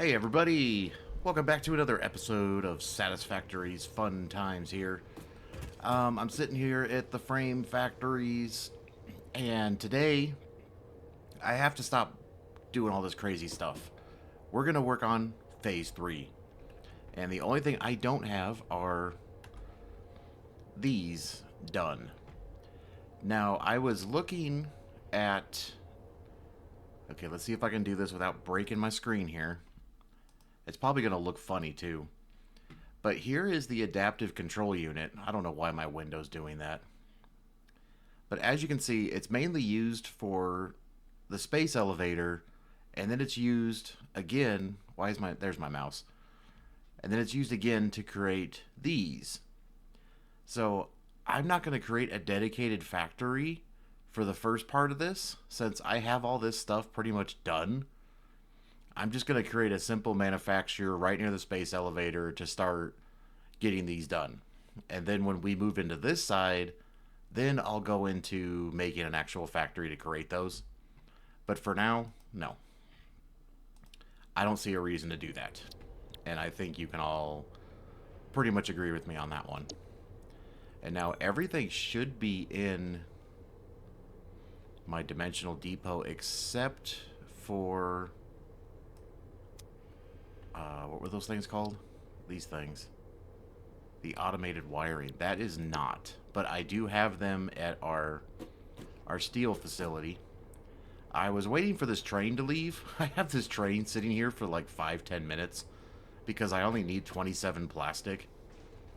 Hey everybody! Welcome back to another episode of Satisfactory's Fun Times here. I'm sitting here at the Frame Factories, and today I have to stop doing all this crazy stuff. We're going to work on Phase 3. And the only thing I don't have are these done. Now, I was looking at... Okay, let's see if I can do this without breaking my screen here. It's probably going to look funny too. But here is the adaptive control unit. I don't know why my window's doing that. But as you can see, it's mainly used for the space elevator, and then it's used again. There's my mouse. And then it's used again to create these. So I'm not going to create a dedicated factory for the first part of this, since I have all this stuff pretty much done. I'm just going to create a simple manufacturer right near the space elevator to start getting these done. And then when we move into this side, then I'll go into making an actual factory to create those. But for now, no. I don't see a reason to do that. And I think you can all pretty much agree with me on that one. And now everything should be in my dimensional depot except for... what were those things called? These things. The automated wiring. That is not. But I do have them at our steel facility. I was waiting for this train to leave. I have this train sitting here for like 5-10 minutes because I only need 27 plastic.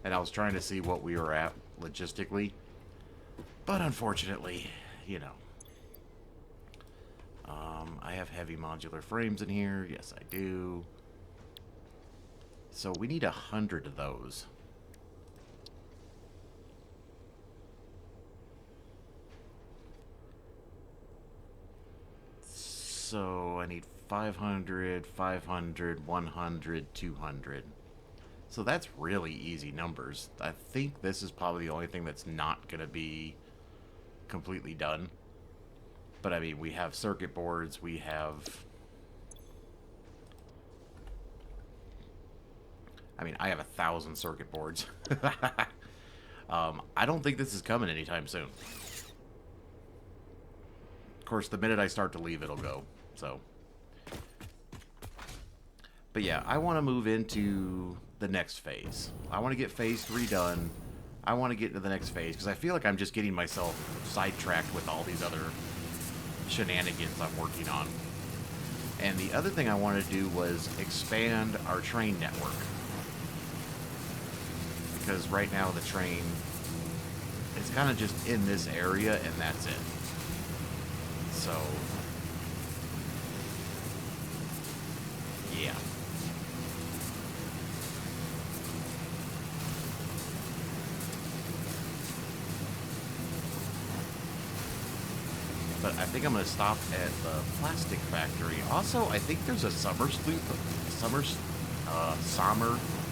And I was trying to see what we were at logistically. But unfortunately, you know. I have heavy modular frames in here. Yes, I do. So we need 100 of those. So I need 500, 500, 100, 200. So that's really easy numbers. I think this is probably the only thing that's not going to be completely done. But I mean, we have circuit boards, we have... I mean, I have 1,000 circuit boards. I don't think this is coming anytime soon. Of course, the minute I start to leave, it'll go. So, but yeah, I want to move into the next phase. I want to get phase 3 done. I want to get into the next phase because I feel like I'm just getting myself sidetracked with all these other shenanigans I'm working on. And the other thing I wanted to do was expand our train network. Because right now the train is kind of just in this area and that's it. So, yeah. But I think I'm going to stop at the plastic factory. Also, I think there's a summer sloop. Summer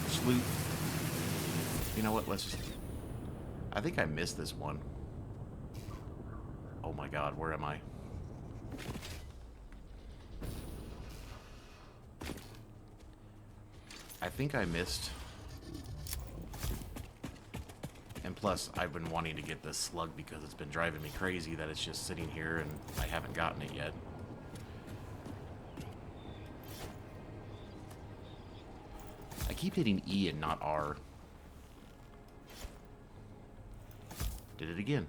sloop. You know what? Let's just... I think I missed this one. Oh my god, where am I? I think I missed... And plus, I've been wanting to get this slug because it's been driving me crazy that it's just sitting here and I haven't gotten it yet. I keep hitting E and not R. Did it again.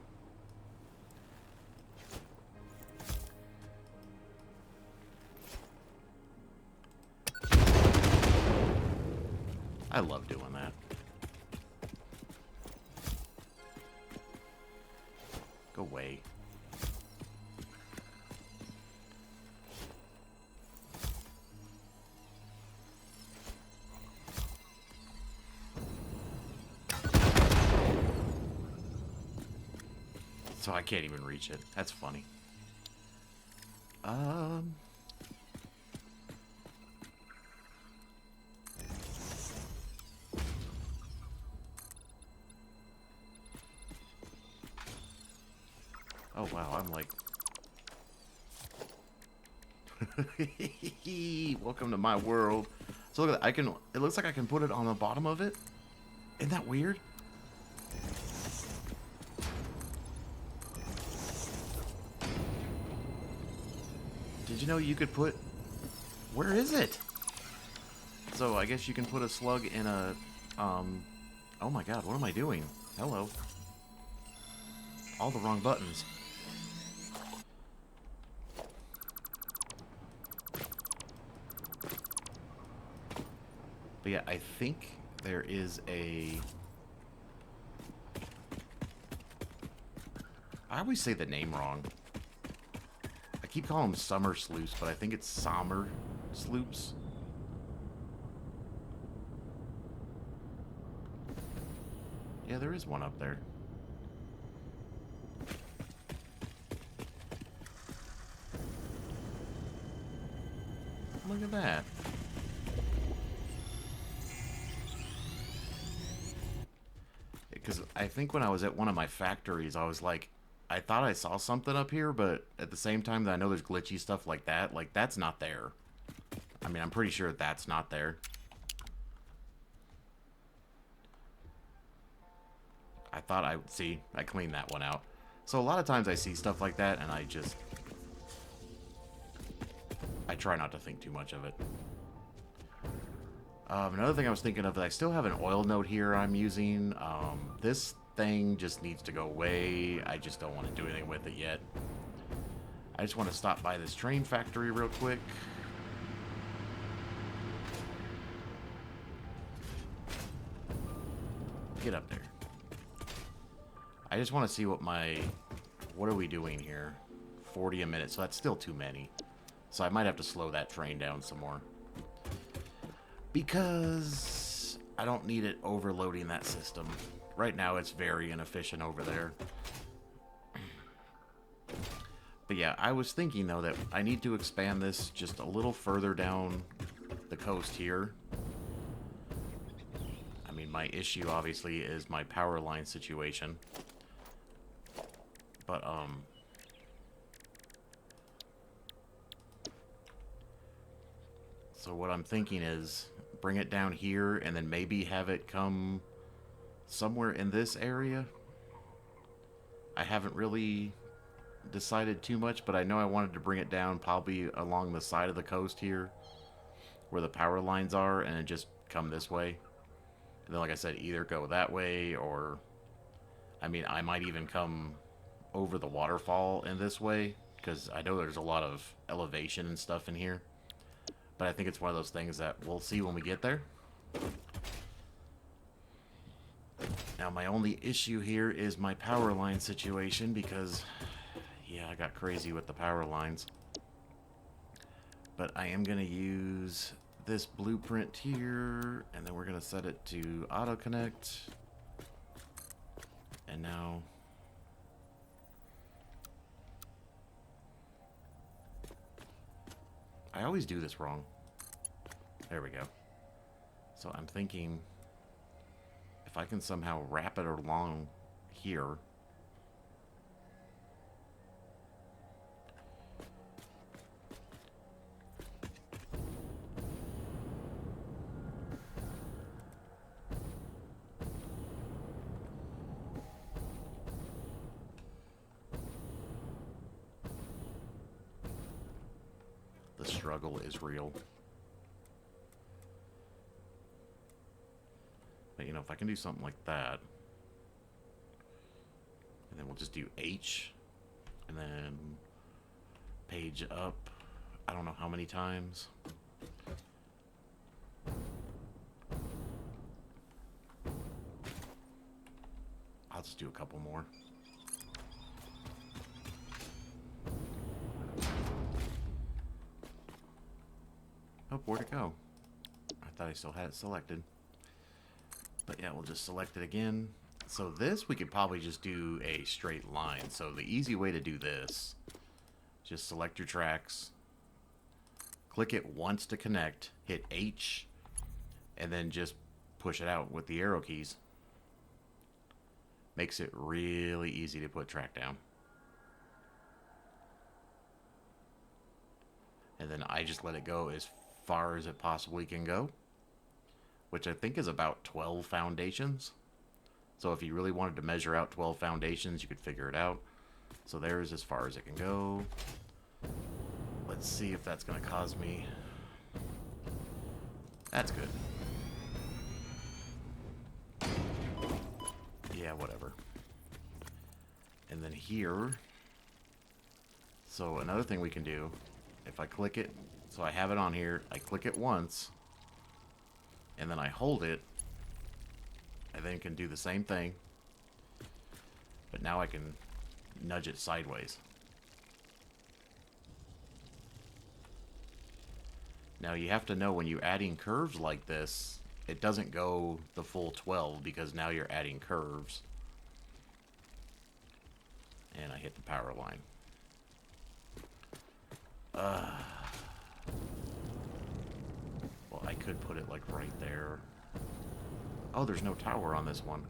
I love doing that. Go away. So I can't even reach it. That's funny. Oh wow, I'm like Welcome to my world. So look at that. It looks like I can put it on the bottom of it. Isn't that weird? Did you know you could put... Where is it? So I guess you can put a slug in a... Oh my god, what am I doing? Hello. All the wrong buttons. But yeah, I think there is a... I always say the name wrong. I keep calling them summer sloops, but I think it's sommer sloops. Yeah, there is one up there. Look at that. Because I think when I was at one of my factories, I was like, I thought I saw something up here, but at the same time, I know there's glitchy stuff like that. Like, that's not there. I mean, I'm pretty sure that's not there. I thought I... See, I cleaned that one out. So a lot of times I see stuff like that, and I just... I try not to think too much of it. Another thing I was thinking of, I still have an oil node here I'm using. This thing just needs to go away. I just don't want to do anything with it yet. I just want to stop by this train factory real quick. Get up there. I just want to see what my... What are we doing here? 40 a minute, so that's still too many. So I might have to slow that train down some more. Because I don't need it overloading that system. Right now it's very inefficient over there. But yeah, I was thinking though that I need to expand this just a little further down the coast here. I mean, my issue obviously is my power line situation. But so what I'm thinking is bring it down here and then maybe have it come somewhere in this area. I haven't really decided too much, but I know I wanted to bring it down probably along the side of the coast here where the power lines are and then just come this way. And then, like I said, either go that way or... I mean, I might even come over the waterfall in this way because I know there's a lot of elevation and stuff in here. But I think it's one of those things that we'll see when we get there. Now, my only issue here is my power line situation because, yeah, I got crazy with the power lines. But I am going to use this blueprint here, and then we're going to set it to auto connect. And now... I always do this wrong. There we go. So I'm thinking if I can somehow wrap it along here. The struggle is real. But, you know, if I can do something like that, and then we'll just do H, and then page up, I don't know how many times. I'll just do a couple more. Oh, where'd it go? I thought I still had it selected. But yeah, we'll just select it again. So this, we could probably just do a straight line. So the easy way to do this, just select your tracks, click it once to connect, hit H, and then just push it out with the arrow keys. Makes it really easy to put track down. And then I just let it go as far as it possibly can go, which I think is about 12 foundations. So if you really wanted to measure out 12 foundations, you could figure it out. So there's as far as it can go. Let's see if that's going to cause me... That's good. Yeah, whatever. And then here... So another thing we can do, if I click it, so I have it on here, I click it once, and then I hold it, I then can do the same thing, but now I can nudge it sideways. Now you have to know when you're adding curves like this, it doesn't go the full 12 because now you're adding curves. And I hit the power line. Well, I could put it like right there. Oh, there's no tower on this one.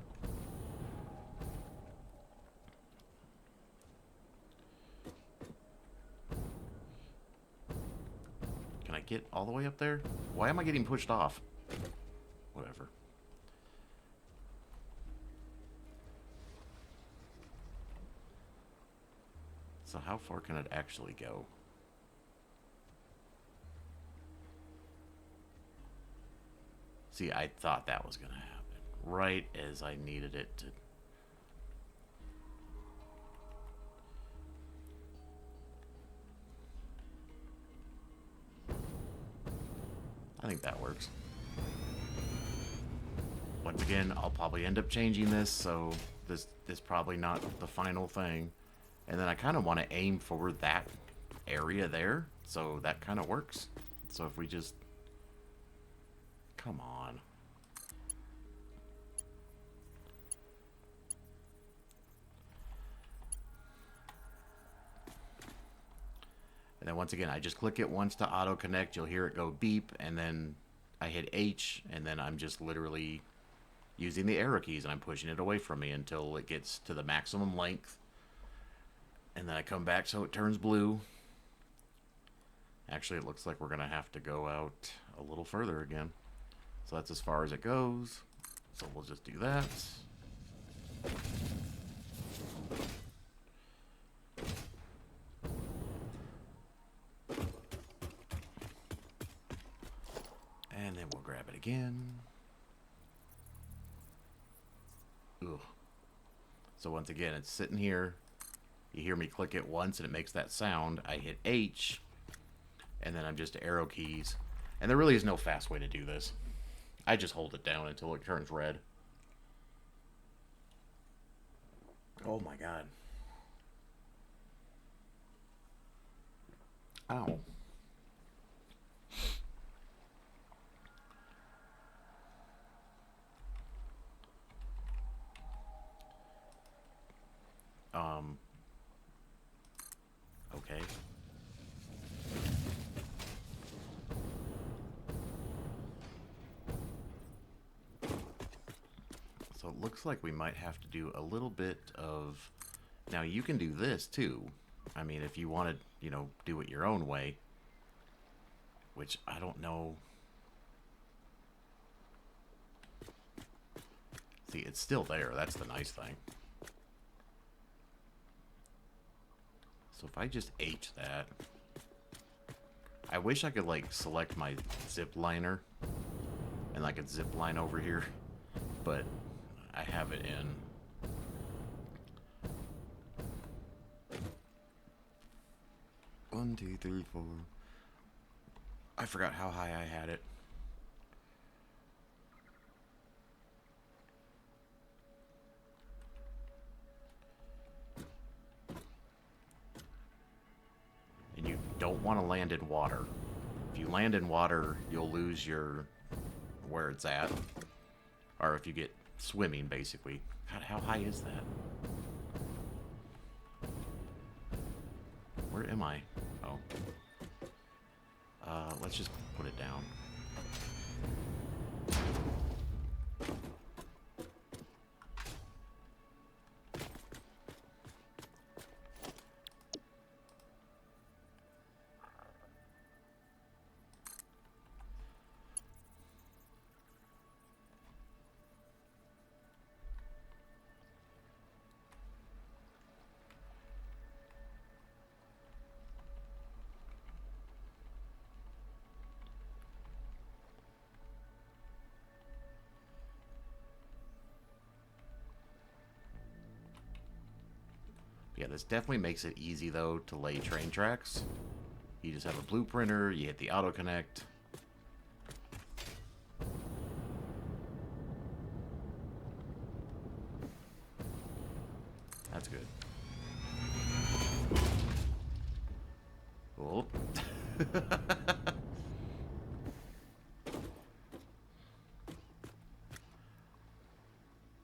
Can I get all the way up there? Why am I getting pushed off? Whatever. So how far can it actually go? See, I thought that was going to happen. Right as I needed it to. I think that works. Once again, I'll probably end up changing this, so this is probably not the final thing. And then I kind of want to aim for that area there, so that kind of works. So if we just... Come on. And then once again, I just click it once to auto connect. You'll hear it go beep, and then I hit H, and then I'm just literally using the arrow keys, and I'm pushing it away from me until it gets to the maximum length. And then I come back so it turns blue. Actually, it looks like we're going to have to go out a little further again. So that's as far as it goes. So we'll just do that. And then we'll grab it again. Ugh. So once again, it's sitting here. You hear me click it once and it makes that sound. I hit H, and then I'm just arrow keys. And there really is no fast way to do this. I just hold it down until it turns red. Oh my god. Ow. Okay. So it looks like we might have to do a little bit of... Now, you can do this, too. I mean, if you want to, you know, do it your own way. Which, I don't know... See, it's still there. That's the nice thing. So if I just H that... I wish I could, like, select my zip liner. And I could zip line over here. But I have it in. One, two, three, four. I forgot how high I had it. And you don't want to land in water. If you land in water, you'll lose your... where it's at. Or if you get swimming, basically. God, how high is that? Where am I? Oh. Let's just put it down. Yeah, this definitely makes it easy, though, to lay train tracks. You just have a blueprinter, you hit the auto connect. That's good. Oh.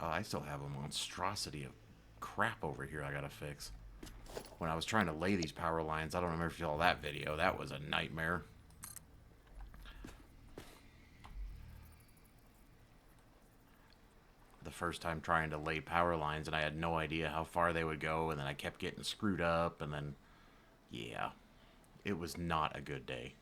Oh, I still have a monstrosity of crap over here I gotta fix. When I was trying to lay these power lines, I don't remember if you saw that video. That was a nightmare. The first time trying to lay power lines, and I had no idea how far they would go, and then I kept getting screwed up, and then, yeah, it was not a good day.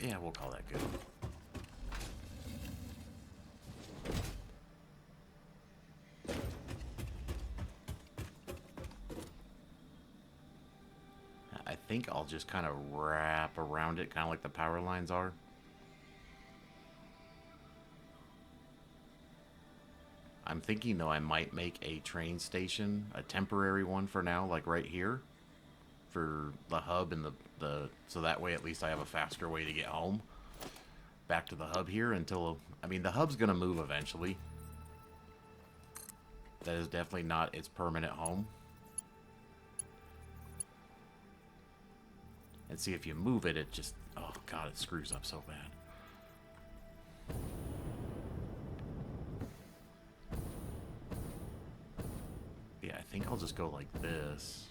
Yeah, we'll call that good. I think I'll just kind of wrap around it, kind of like the power lines are. I'm thinking, though, I might make a train station, a temporary one for now, like right here, for the hub and the so that way at least I have a faster way to get home. Back to the hub here until, I mean, the hub's going to move eventually. That is definitely not its permanent home. And see, if you move it, it just, oh god, it screws up so bad. Yeah, I think I'll just go like this.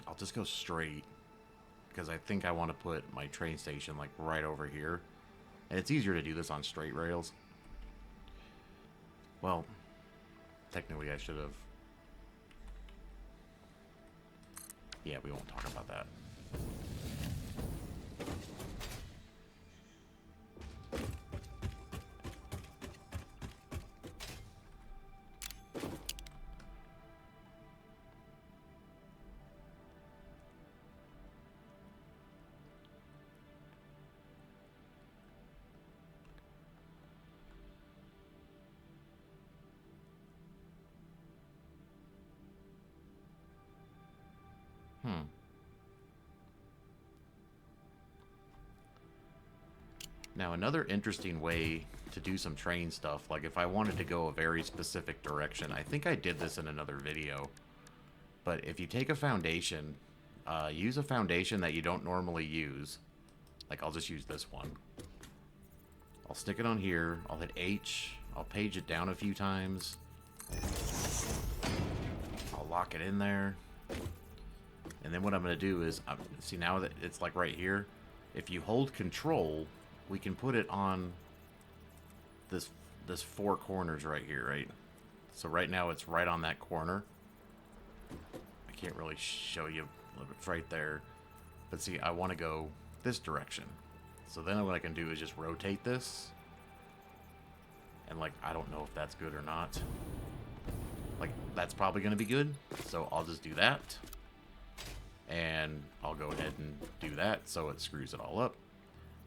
I'll just go straight, because I think I want to put my train station like right over here. And it's easier to do this on straight rails. Well, technically I should have. Yeah, we won't talk about that. Now, another interesting way to do some train stuff, like if I wanted to go a very specific direction, I think I did this in another video, but if you take a foundation, use a foundation that you don't normally use, like I'll just use this one. I'll stick it on here, I'll hit H, I'll page it down a few times, I'll lock it in there, and then what I'm going to do is, see now that it's like right here, if you hold control, we can put it on this four corners right here, right? So right now it's right on that corner. I can't really show you, it's right there. But see, I want to go this direction. So then what I can do is just rotate this. And like, I don't know if that's good or not. Like, that's probably going to be good. So I'll just do that. And I'll go ahead and do that so it screws it all up.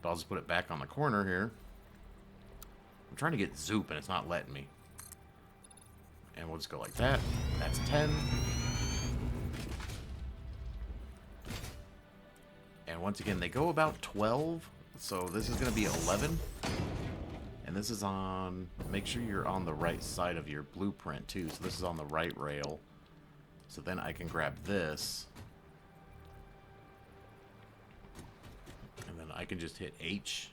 But I'll just put it back on the corner here. I'm trying to get zoop and it's not letting me. And we'll just go like that. That's 10. And once again, they go about 12. So this is going to be 11. And this is on... Make sure you're on the right side of your blueprint too. So this is on the right rail. So then I can grab this. And then I can just hit H,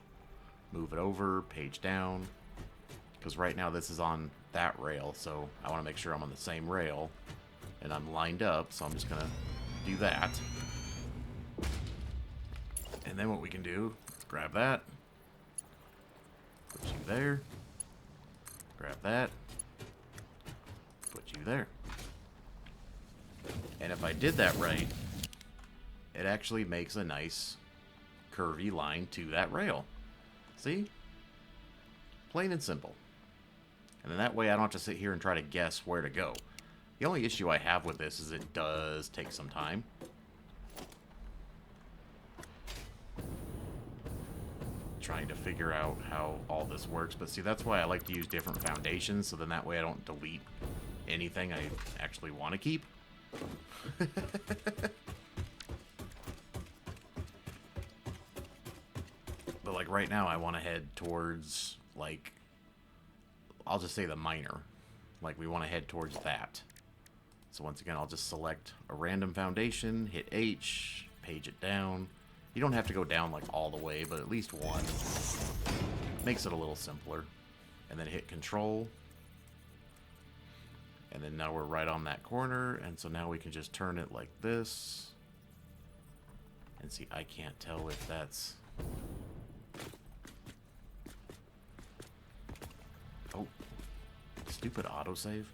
move it over, page down, because right now this is on that rail, so I want to make sure I'm on the same rail, and I'm lined up, so I'm just going to do that. And then what we can do is grab that, put you there, grab that, put you there. And if I did that right, it actually makes a nice curvy line to that rail. See? Plain and simple. And then that way I don't have to sit here and try to guess where to go. The only issue I have with this is it does take some time. Trying to figure out how all this works. But see, that's why I like to use different foundations, so then that way I don't delete anything I actually want to keep. But like right now I want to head towards, like, I'll just say the minor. Like, we want to head towards that. So once again, I'll just select a random foundation, hit H, page it down. You don't have to go down like all the way, but at least one. Makes it a little simpler. And then hit Control. And then now we're right on that corner, and so now we can just turn it like this. And see, I can't tell if that's... Oh, stupid autosave.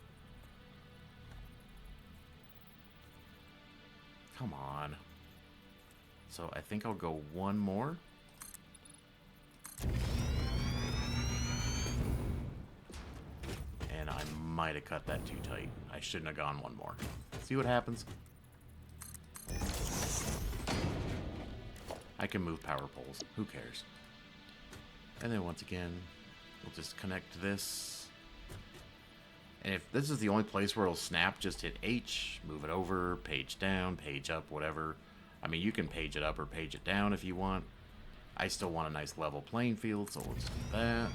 Come on. So I think I'll go one more. And I might have cut that too tight. I shouldn't have gone one more. See what happens? I can move power poles. Who cares? And then once again, we'll just connect this. And if this is the only place where it'll snap, just hit H, move it over, page down, page up, whatever. I mean, you can page it up or page it down if you want. I still want a nice level playing field, so let's do that.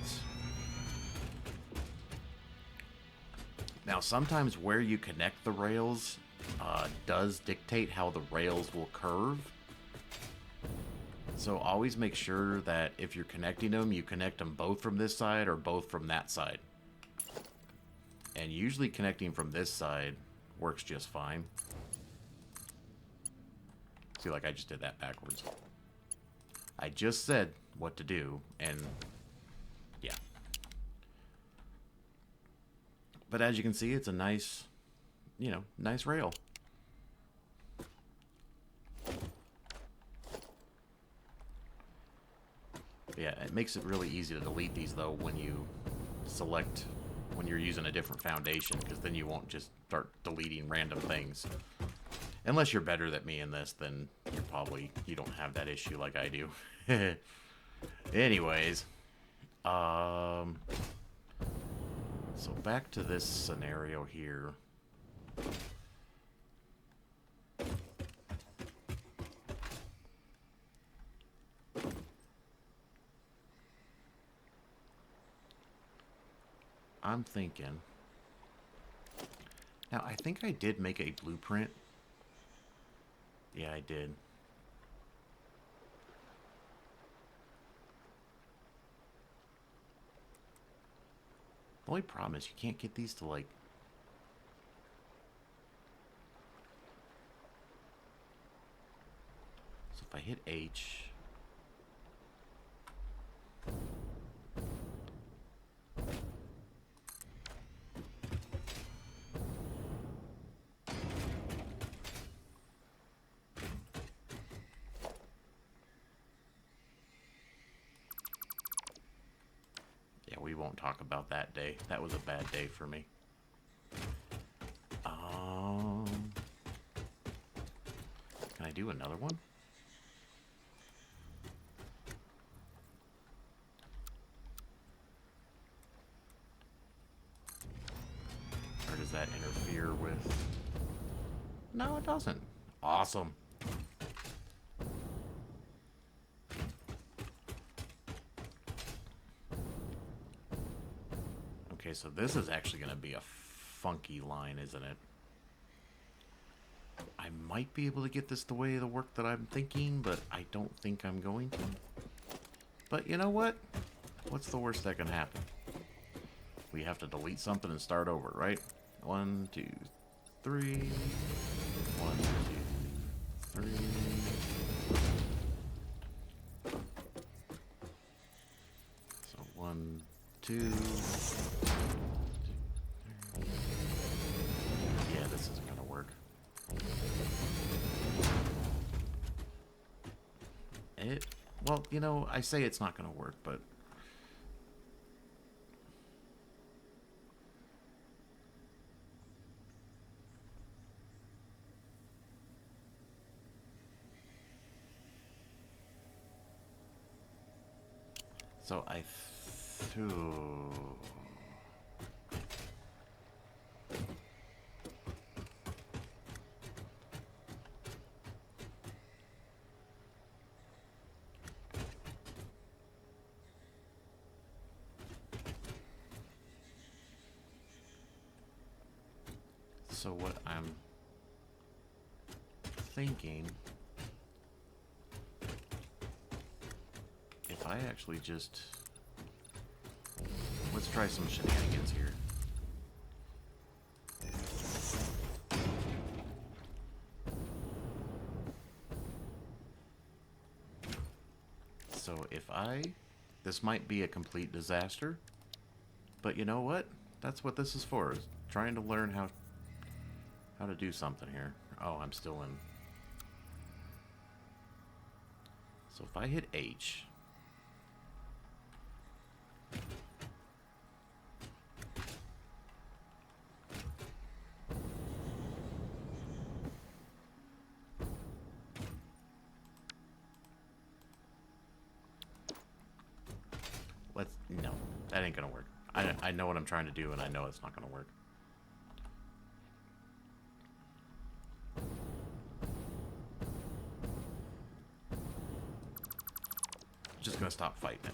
Now, sometimes where you connect the rails does dictate how the rails will curve. So always make sure that if you're connecting them, you connect them both from this side or both from that side. And usually connecting from this side works just fine. See, like I just did that backwards. I just said what to do, and yeah. But as you can see, it's a nice, you know, nice rail. Yeah, it makes it really easy to delete these, though, when you select, when you're using a different foundation, because then you won't just start deleting random things. Unless you're better than me in this, then you're probably, you don't have that issue like I do. Anyways, so back to this scenario here. I'm thinking. Now, I think I did make a blueprint. Yeah, I did. The only problem is you can't get these to, like... So if I hit H... We won't talk about that day. That was a bad day for me. Can I do another one? Or does that interfere with... No, it doesn't. Awesome. Okay, so this is actually going to be a funky line, isn't it? I might be able to get this the way of the work that I'm thinking, but I don't think I'm going to. But you know what? What's the worst that can happen? We have to delete something and start over, right? 1, 2, 3. 1, 2, 3. So 1, 2. Yeah, this isn't going to work. Well, you know, I say it's not going to work, but So I... So what I'm thinking, if I actually just... Let's try some shenanigans here. So if I... This might be a complete disaster, but you know what? That's what this is for, is trying to learn how to do something here. Oh, I'm still in. So if I hit H... No, that ain't gonna work. I know what I'm trying to do, and I know it's not gonna work. Just gonna stop fighting it.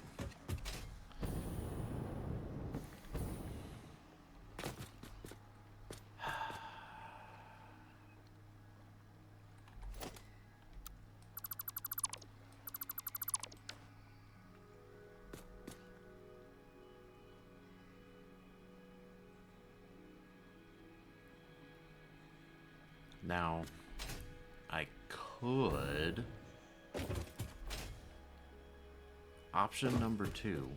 Now, I could... Option number 2.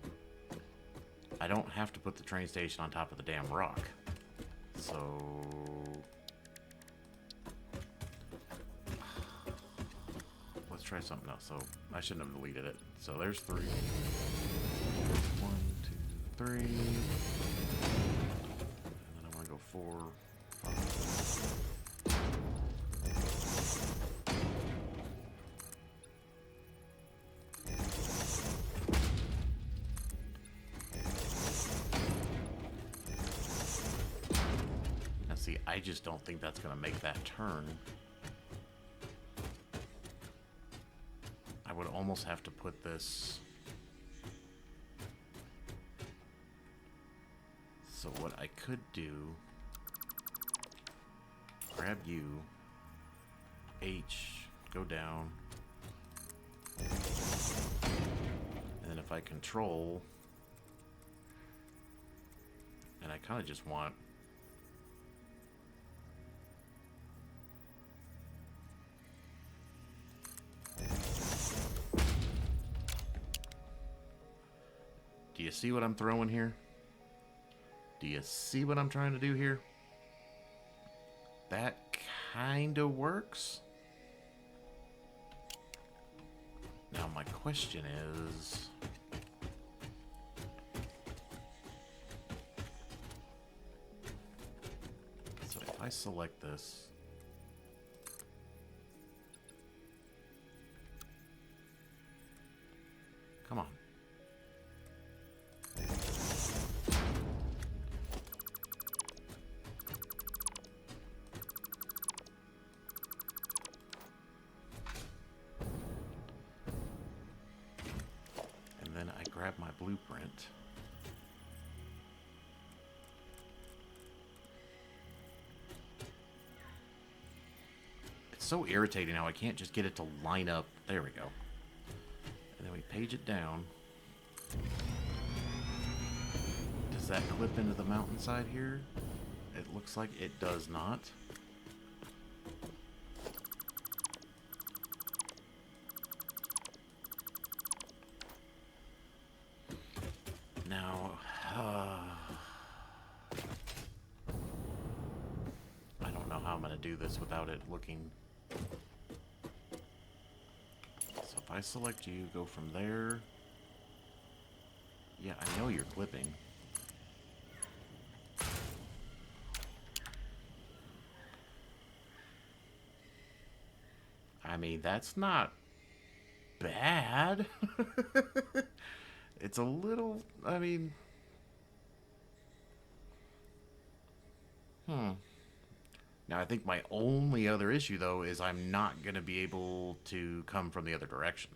I don't have to put the train station on top of the damn rock. So... Let's try something else. So, I shouldn't have deleted it. So, there's 3. 1, 2, 3. And then I want to go 4, 5. See, I just don't think that's going to make that turn. I would almost have to put this... So what I could do... Grab you. H. Go down. And then if I control... And I kind of just want... Do you see what I'm throwing here? Do you see what I'm trying to do here? That kind of works. Now my question is... So if I select this... Come on. Then I grab my blueprint. It's so irritating how I can't just get it to line up. There we go. And then we page it down. Does that clip into the mountainside here? It looks like it does not. Now, I don't know how I'm going to do this without it looking... So if I select you, go from there... Yeah, I know you're clipping. I mean, that's not bad. It's a little, I mean, hmm. Now, I think my only other issue, though, is I'm not going to be able to come from the other direction.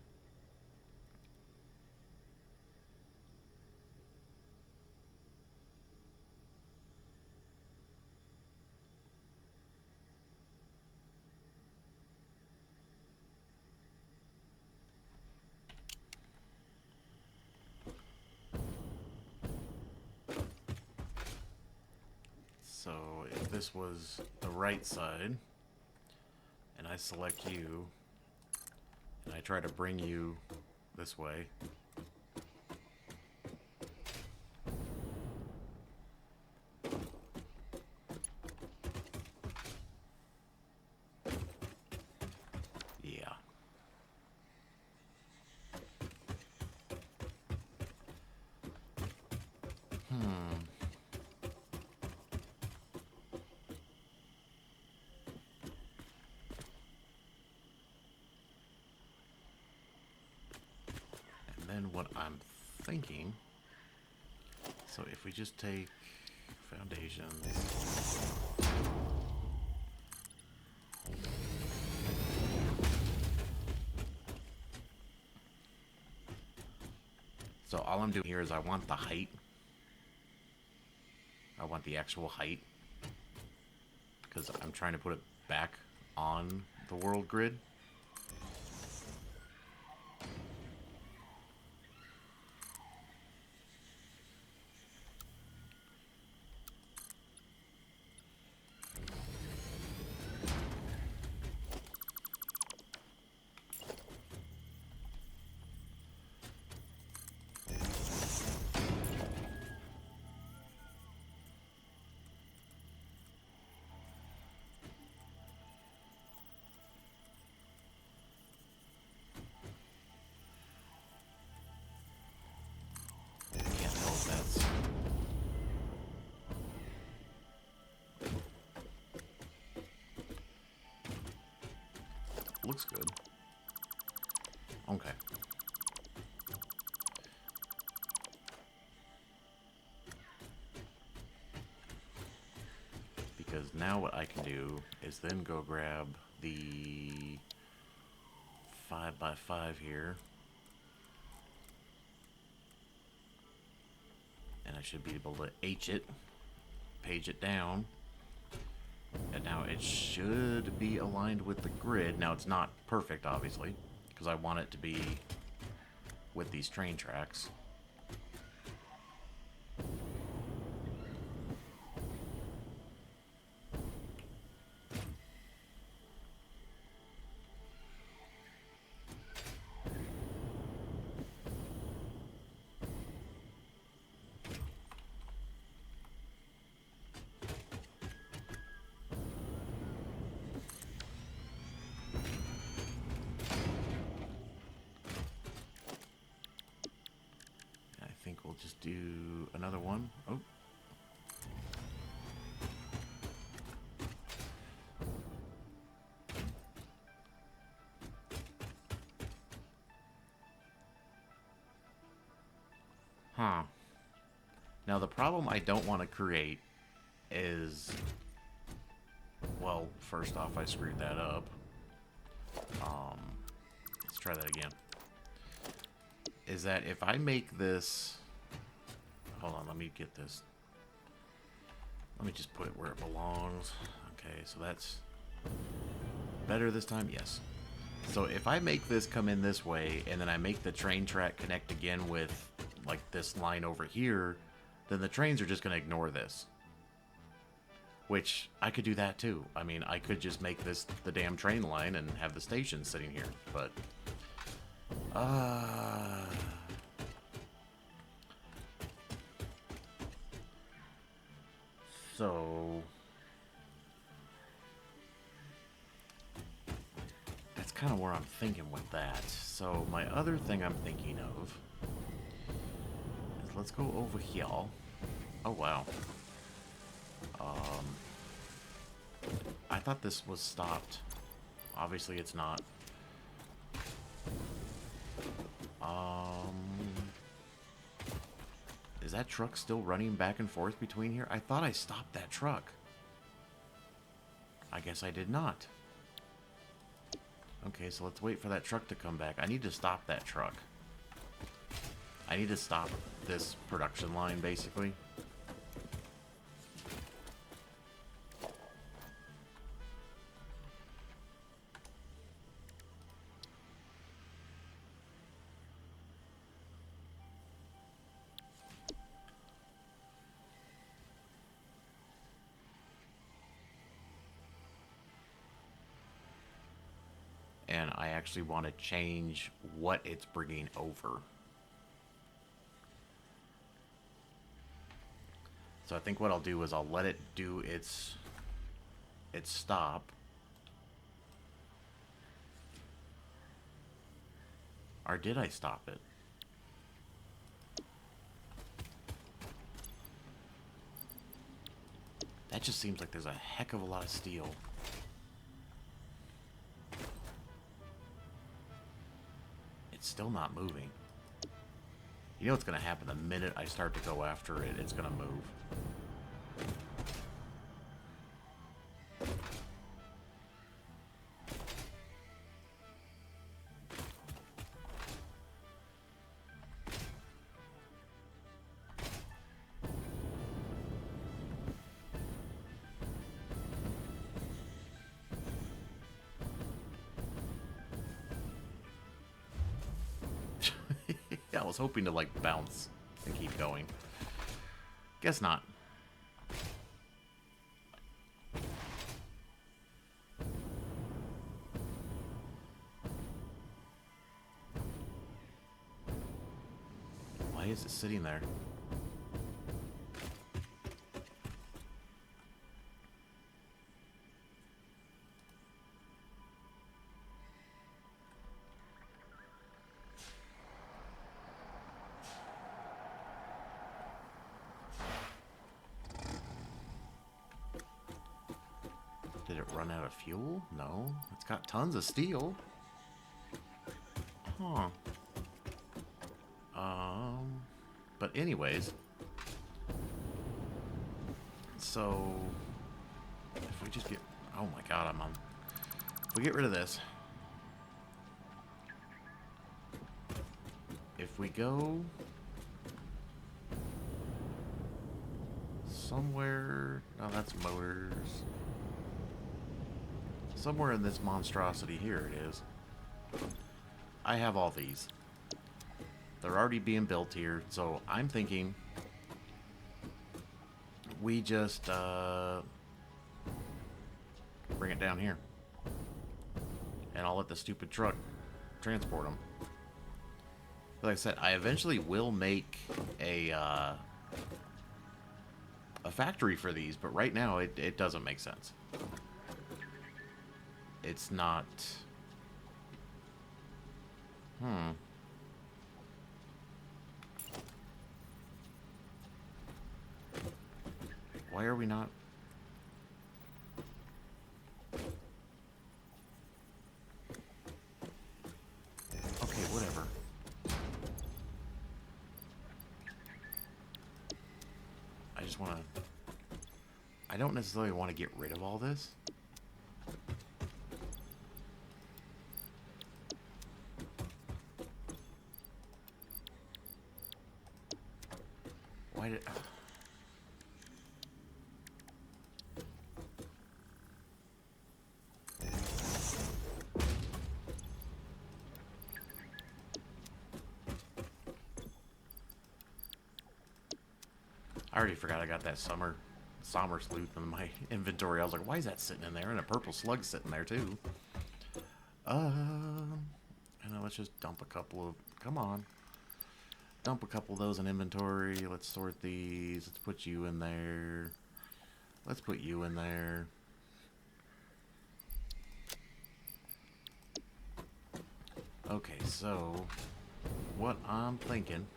So, if this was the right side, and I select you, and I try to bring you this way, yeah. Hmm. And then what I'm thinking, so if we just take foundations, so all I'm doing here is I want the height. I want the actual height because I'm trying to put it back on the world grid. Can't tell if that's looks good. Okay. Because now what I can do is then go grab the 5x5 here. And I should be able to H it, page it down. And now it should be aligned with the grid. Now it's not perfect, obviously, because I want it to be with these train tracks. I think we'll just do another one. Oh. Huh. Now the problem I don't want to create is, well, first off, I screwed that up. Let's try that again. Is that if I make this, hold on, let me get this. Let me just put it where it belongs. Okay, so that's better this time. Yes. So if I make this come in this way, and then I make the train track connect again with like this line over here, then the trains are just going to ignore this. Which I could do that too. I mean, I could just make this the damn train line and have the station sitting here, but so that's kind of where I'm thinking with that. So my other thing I'm thinking of is let's go over here. Oh wow. I thought this was stopped. Obviously it's not. Is that truck still running back and forth between here? I thought I stopped that truck. I guess I did not. Okay, so let's wait for that truck to come back. I need to stop that truck. I need to stop this production line, basically. And I actually want to change what it's bringing over. So I think what I'll do is I'll let it do its stop. Or did I stop it? That just seems like there's a heck of a lot of steel. It's still not moving. You know what's going to happen the minute I start to go after it, it's going to move. Yeah, I was hoping to, like, bounce and keep going. Guess not. Why is it sitting there? Did it run out of fuel? No. It's got tons of steel. Huh. But anyways. So, if we just get... Oh my god, I'm on... If we get rid of this. If we go... somewhere... Oh, that's motors. Somewhere in this monstrosity, here it is. I have all these. They're already being built here, so I'm thinking we just bring it down here. And I'll let the stupid truck transport them. Like I said, I eventually will make a factory for these, but right now it doesn't make sense. It's not... Why are we not... Okay, whatever. I just want to... I don't necessarily want to get rid of all this. Why did... I already forgot I got that summer sleuth in my inventory. I was like, why is that sitting in there? And a purple slug sitting there too. And then let's just dump a couple of... Come on. Dump a couple of those in inventory. Let's sort these. Let's put you in there. Let's put you in there. Okay, so what I'm thinking...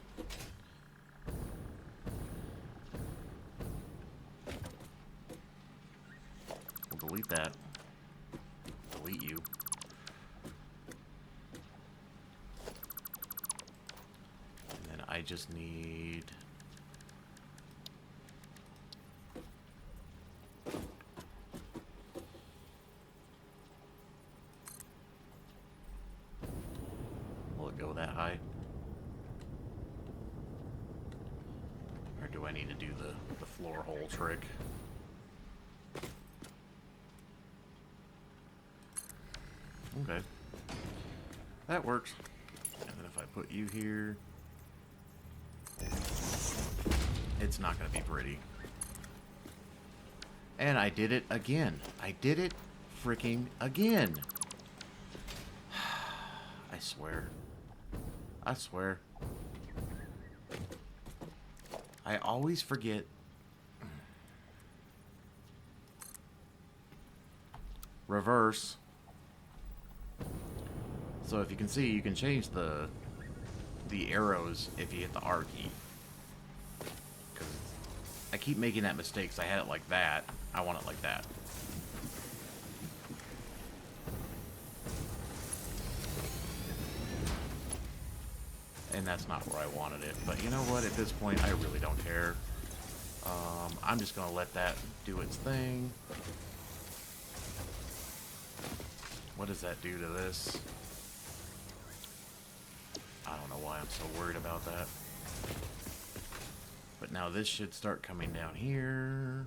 We'll delete that. Delete you. And then I just need go that high. Or do I need to do the floor hole trick? Okay. That works. And then if I put you here, it's not going to be pretty. And I did it again. I did it freaking again. I swear. I swear. I always forget. Reverse. So if you can see, you can change the arrows if you hit the R key. Because I keep making that mistake, because I had it like that. I want it like that. And that's not where I wanted it. But you know what? At this point, I really don't care. I'm just going to let that do its thing. What does that do to this? I don't know why I'm so worried about that. But now this should start coming down here.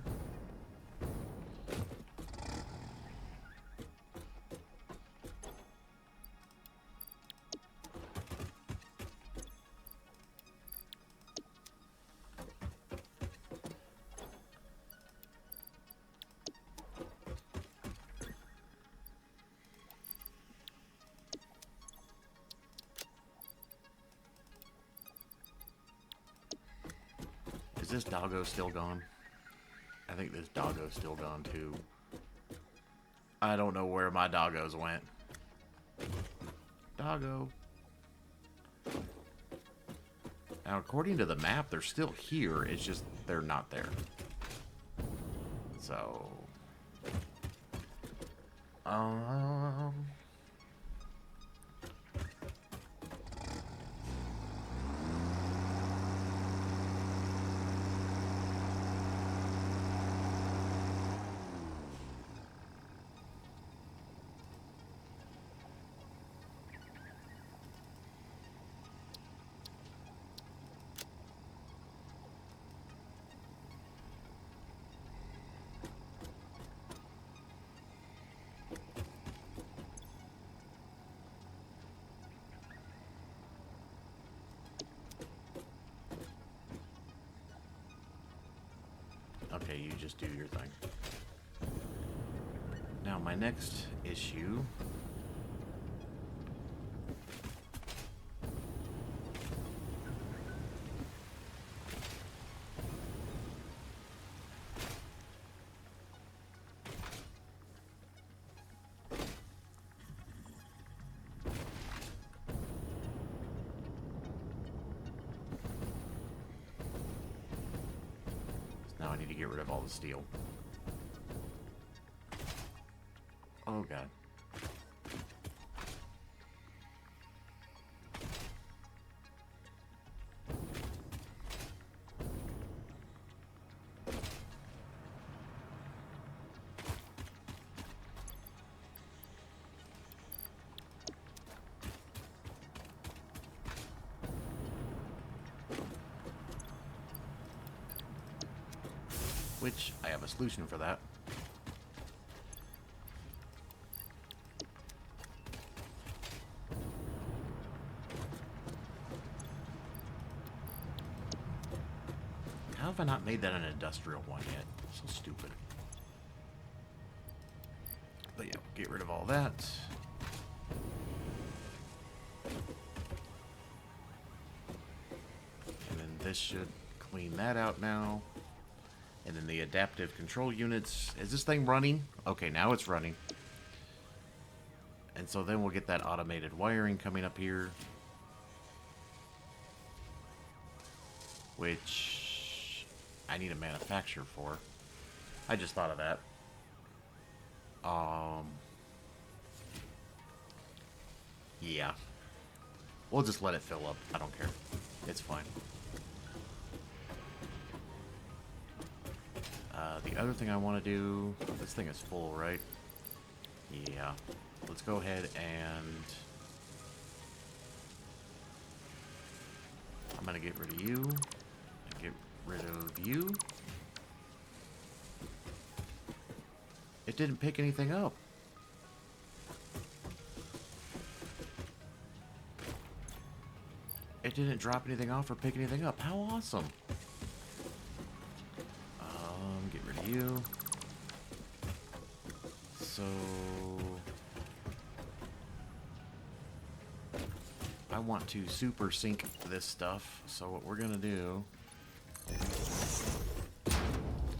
Is this doggo still gone? I think this doggo's still gone too. I don't know where my doggos went. Doggo. Now, according to the map, they're still here. It's just they're not there. So... Okay, you just do your thing. Now, my next issue... Now I need to get rid of all the steel. Oh god. Which, I have a solution for that. How have I not made that an industrial one yet? So stupid. But yeah, get rid of all that. And then this should clean that out now. And then the adaptive control units. Is this thing running? Okay, now it's running. And so then we'll get that automated wiring coming up here. Which I need a manufacturer for. I just thought of that. Yeah. We'll just let it fill up. I don't care. It's fine. The other thing I want to do... This thing is full, right? Yeah. Let's go ahead and... gonna get rid of you. Get rid of you. It didn't pick anything up. It didn't drop anything off or pick anything up. How awesome. Get rid of you. So I want to super sync this stuff. So what we're gonna do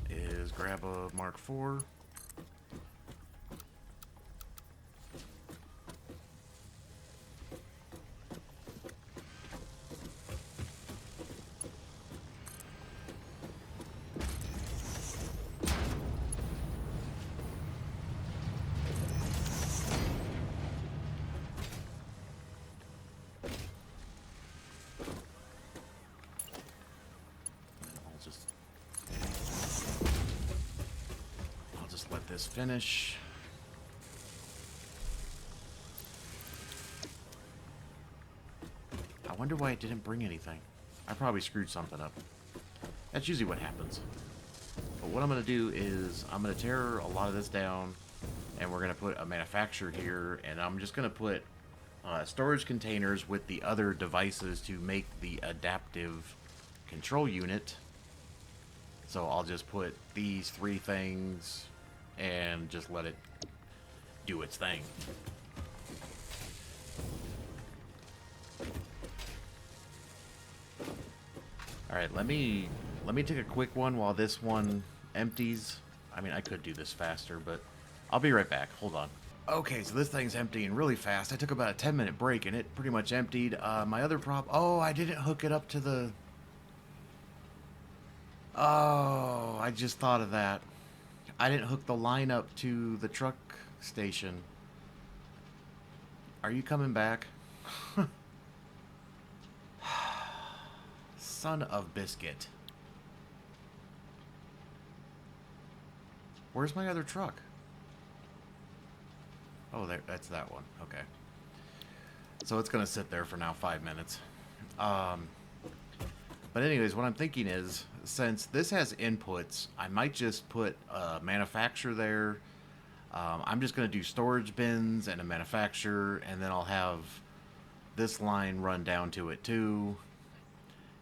is grab a Mark IV. I'll just let this finish. I wonder why it didn't bring anything. I probably screwed something up. That's usually what happens. But what I'm going to do is I'm going to tear a lot of this down, and we're going to put a manufacturer here, and I'm just going to put storage containers with the other devices to make the adaptive control unit. So I'll just put these 3 things and just let it do its thing. Alright, let me take a quick one while this one empties. I mean, I could do this faster, but I'll be right back. Hold on. Okay, so this thing's emptying really fast. I took about a 10-minute break, and it pretty much emptied. My other prop... Oh, I didn't hook it up to the... Oh, I just thought of that. I didn't hook the line up to the truck station. Are you coming back? Son of biscuit. Where's my other truck? Oh, there. That's that one. Okay. So it's going to sit there for now 5 minutes. But anyways, what I'm thinking is, since this has inputs, I might just put a manufacturer there. I'm just going to do storage bins and a manufacturer, and then I'll have this line run down to it too.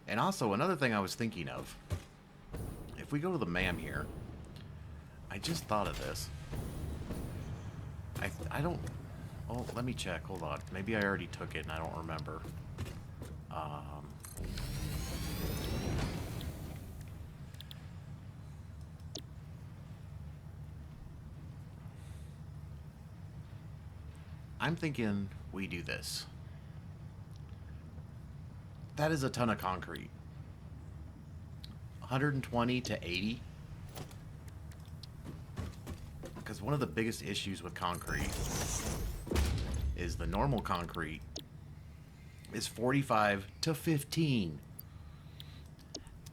And also, another thing I was thinking of, if we go to the MAM here, I just thought of this. I don't... Oh, let me check. Hold on. Maybe I already took it and I don't remember. I'm thinking we do this. That is a ton of concrete. 120 to 80. Because one of the biggest issues with concrete is the normal concrete is 45 to 15.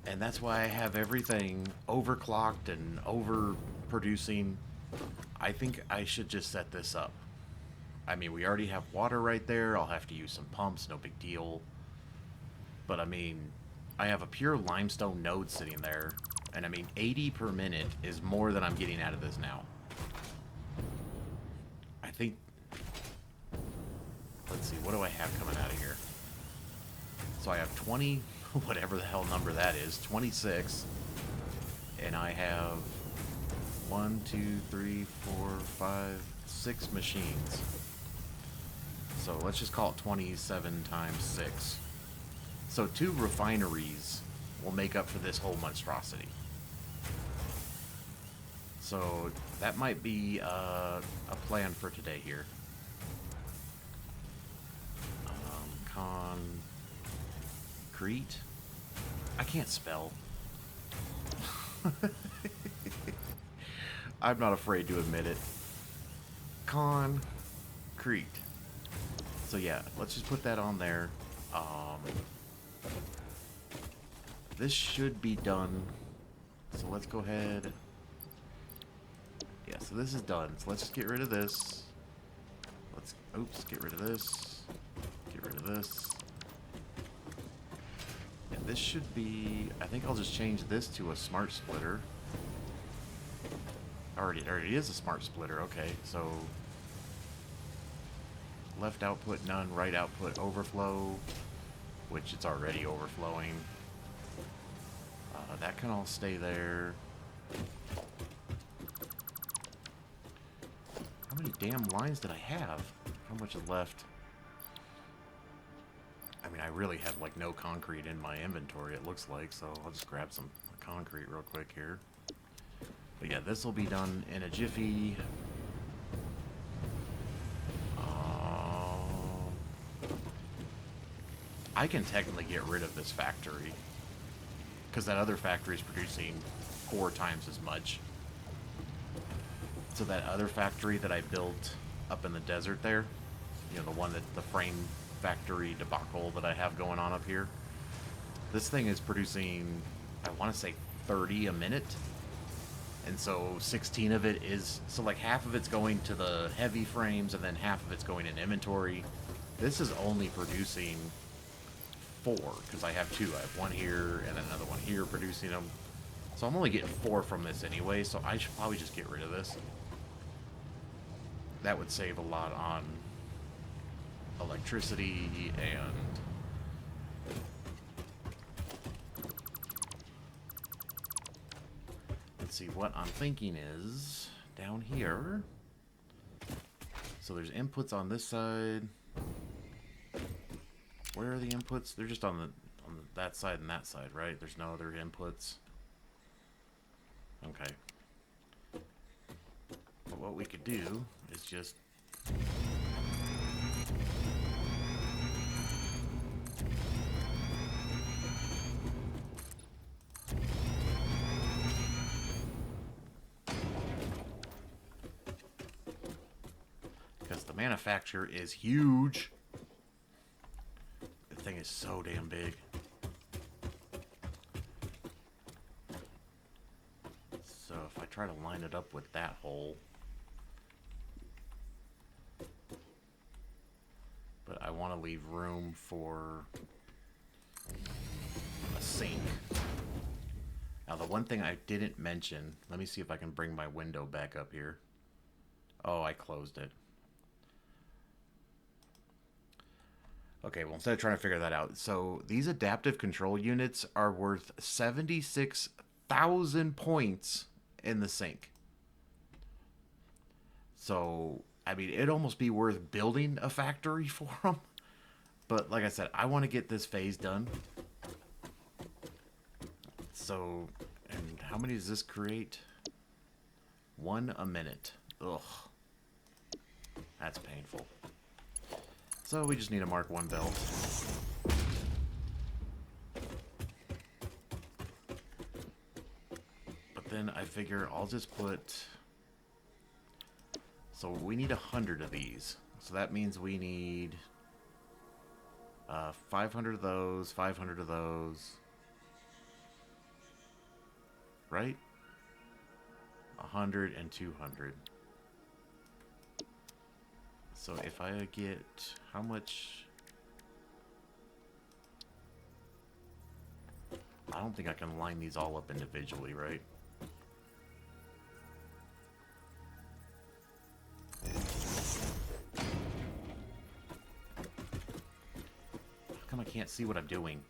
And that's why I have everything overclocked and overproducing. I think I should just set this up. I mean, we already have water right there. I'll have to use some pumps, no big deal. But I mean, I have a pure limestone node sitting there. And I mean, 80 per minute is more than I'm getting out of this now. I think... Let's see, what do I have coming out of here? So I have 20, whatever the hell number that is, 26. And I have 1, 2, 3, 4, 5, 6 machines. So let's just call it 27 times 6. So 2 refineries will make up for this whole monstrosity. So that might be a plan for today here. Concrete? I can't spell. I'm not afraid to admit it. Concrete. So yeah, let's just put that on there. This should be done. So let's go ahead. Yeah, so this is done. So let's just get rid of this. Oops, get rid of this. Get rid of this. this should be... I think I'll just change this to a smart splitter. Already is a smart splitter. Okay, so... left output none, right output overflow, which it's already overflowing. That can all stay there. How many damn lines did I have? How much is left? I mean, I really have like no concrete in my inventory, it looks like, so I'll just grab some concrete real quick here. But yeah, this will be done in a jiffy. I can technically get rid of this factory, because that other factory is producing 4 times as much. So that other factory that I built up in the desert there, you know, the one that the frame factory debacle that I have going on up here, this thing is producing, I want to say 30 a minute. And so 16 of it is, so like half of it's going to the heavy frames and then half of it's going in inventory. This is only producing 4, because I have 2. I have one here and then another one here producing them. So I'm only getting 4 from this anyway, so I should probably just get rid of this. That would save a lot on electricity and... Let's see, what I'm thinking is down here. So there's inputs on this side. Where are the inputs? They're just on that side and that side, right? There's no other inputs. Okay. But what we could do is just... because the manufacturer is huge. The thing is so damn big. So if I try to line it up with that hole... But I want to leave room for a sink. Now the one thing I didn't mention, let me see if I can bring my window back up here. Oh, I closed it. Okay, well, instead of trying to figure that out, so these adaptive control units are worth 76,000 points in the sink. So, I mean, it'd almost be worth building a factory for them. But like I said, I want to get this phase done. So, and how many does this create? 1 a minute. Ugh. That's painful. So we just need a Mark 1 belt. But then I figure I'll just put... So we need 100 of these. So that means we need 500 of those, 500 of those. Right? 100 and 200. So if I get, how much? I don't think I can line these all up individually, right? How come I can't see what I'm doing?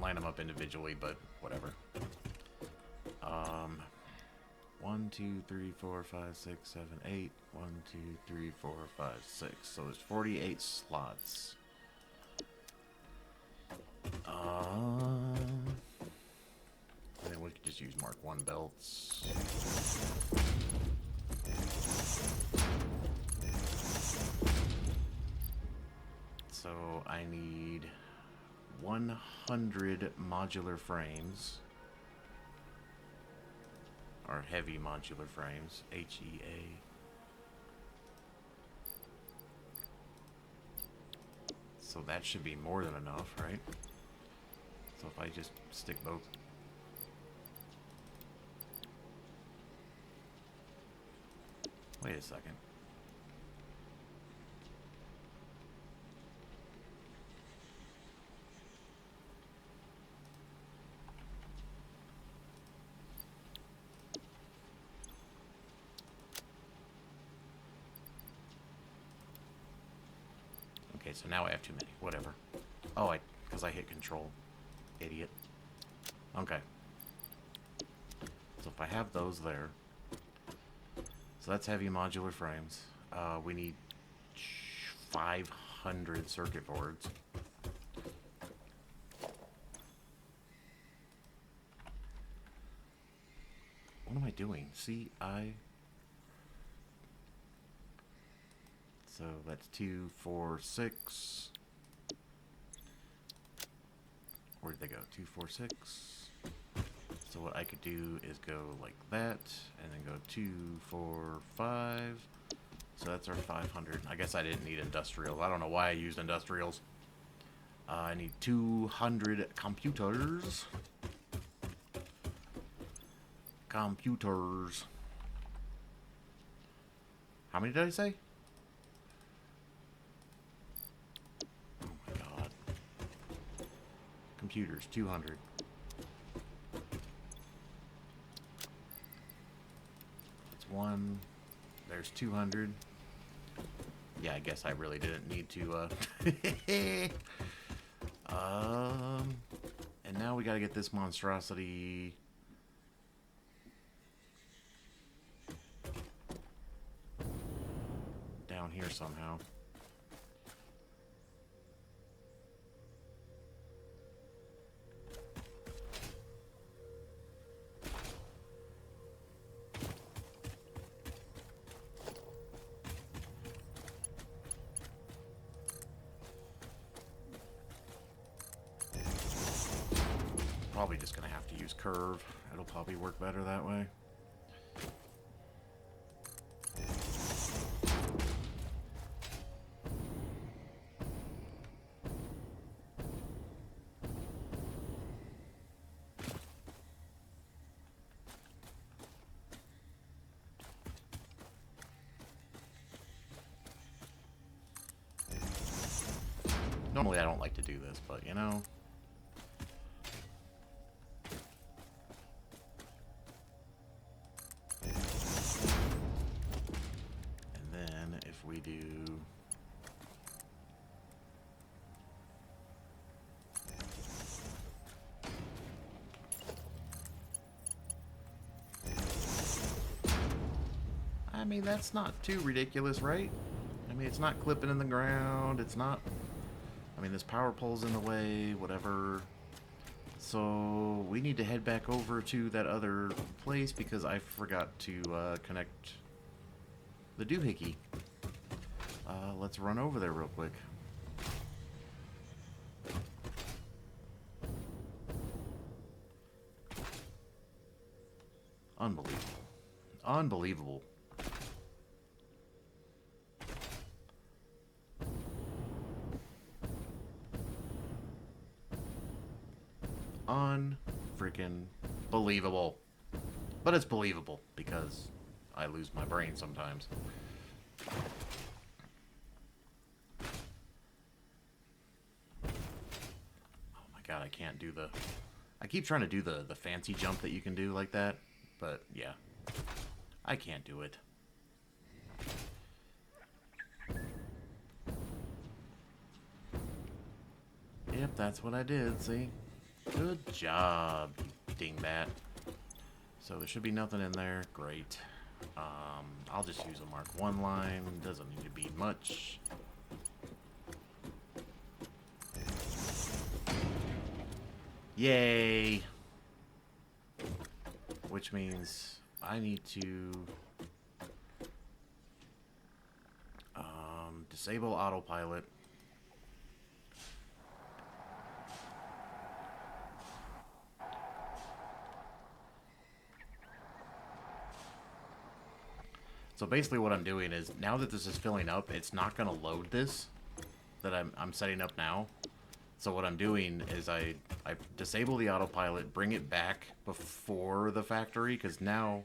Line them up individually, but whatever. 1, 2, 3, 4, 5, 6, 7, 8. 1, 2, 3, 4, 5, 6. So there's 48 slots. And then we could just use Mark 1 belts. So I need 100 modular frames, or heavy modular frames, HEA. So that should be more than enough, right? So if I just stick both. Wait a second. Okay, so now I have too many. Whatever. Oh, because I hit control. Idiot. Okay. So if I have those there. So that's heavy modular frames. We need 500 circuit boards. What am I doing? See, So that's 2, 4, 6. Where'd they go? 2, 4, 6. So what I could do is go like that, and then go 2, 4, 5. So that's our 500. I guess I didn't need industrial. I don't know why I used industrials. I need 200 computers. Computers. How many did I say? Oh my god. Computers, 200. That's 1. There's 200. Yeah, I guess I really didn't need to, and now we gotta get this monstrosity down here somehow. Probably just gonna have to use curve. It'll probably work better that way. Normally I don't like to do this, but you know. And then if we do... I mean, that's not too ridiculous, right? I mean, it's not clipping in the ground, it's not... I mean, this power pole's in the way, whatever. So, we need to head back over to that other place because I forgot to connect the doohickey. Let's run over there real quick. Unbelievable. Unbelievable. Unfreaking believable. But it's believable because I lose my brain sometimes. Oh my god, I can't do the... I keep trying to do the fancy jump that you can do like that, but yeah. I can't do it. Yep, that's what I did, see? Good job, you dingbat. So there should be nothing in there. Great. I'll just use a Mark 1 line. Doesn't need to be much. Yay! Which means I need to disable autopilot. So basically what I'm doing is, now that this is filling up, it's not going to load this that I'm setting up now. So what I'm doing is I disable the autopilot, bring it back before the factory, because now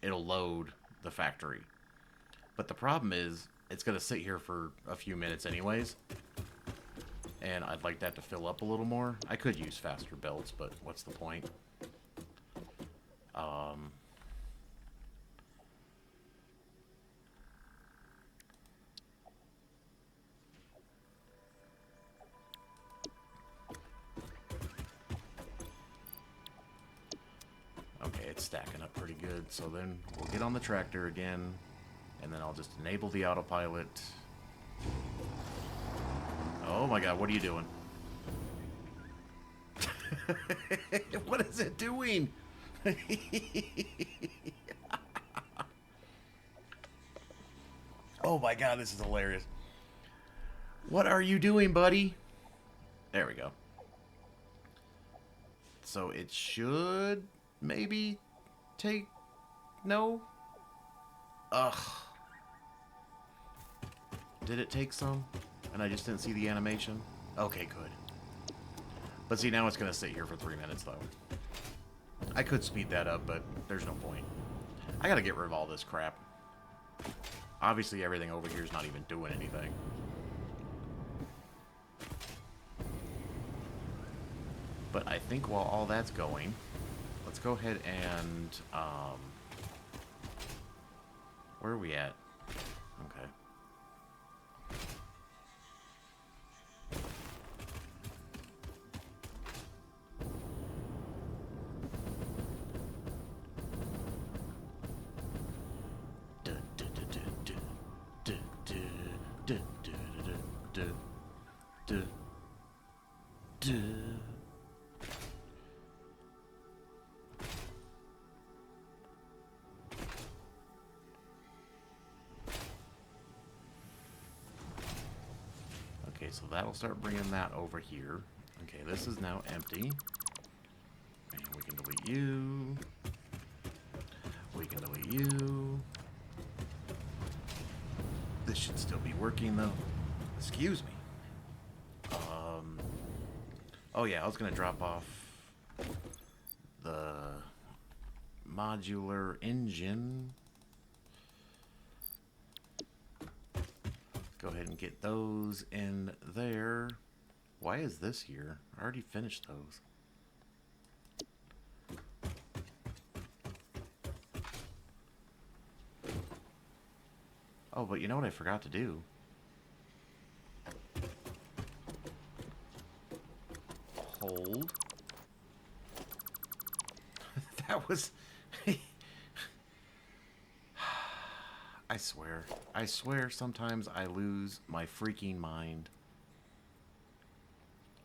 it'll load the factory. But the problem is, it's going to sit here for a few minutes anyways. And I'd like that to fill up a little more. I could use faster belts, but what's the point? Okay, it's stacking up pretty good. So then we'll get on the tractor again. And then I'll just enable the autopilot. Oh my god, what are you doing? What is it doing? Oh my god, this is hilarious. What are you doing, buddy? There we go. So it should maybe take... No? Ugh. Did it take some? And I just didn't see the animation? Okay, good. But see, now it's going to sit here for 3 minutes, though. I could speed that up, but there's no point. I got to get rid of all this crap. Obviously, everything over here is not even doing anything. But I think while all that's going, let's go ahead and... where are we at? Okay. Okay, so that'll start bringing that over here. Okay, this is now empty. And we can delete you. We can delete you. This should still be working, though. Excuse me. Oh yeah, I was going to drop off the modular engine. Go ahead and get those in there. Why is this here? I already finished those. Oh, but you know what I forgot to do? Hold. That was... I swear sometimes I lose my freaking mind.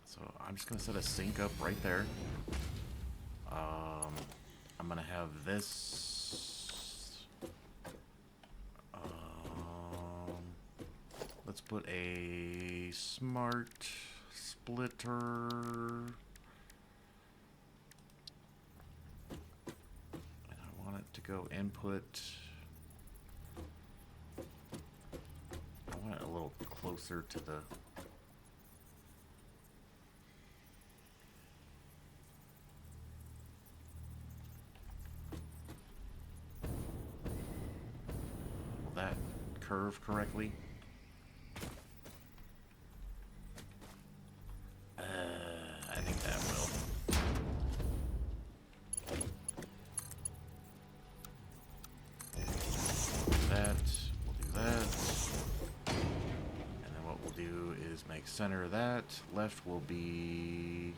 So I'm just gonna set a sink up right there. I'm gonna have this. Let's put a smart splitter. And I want it to go input. I want it a little closer to the... Will that curve correctly? I think that will. That. We'll do that. And then what we'll do is make center of that. Left will be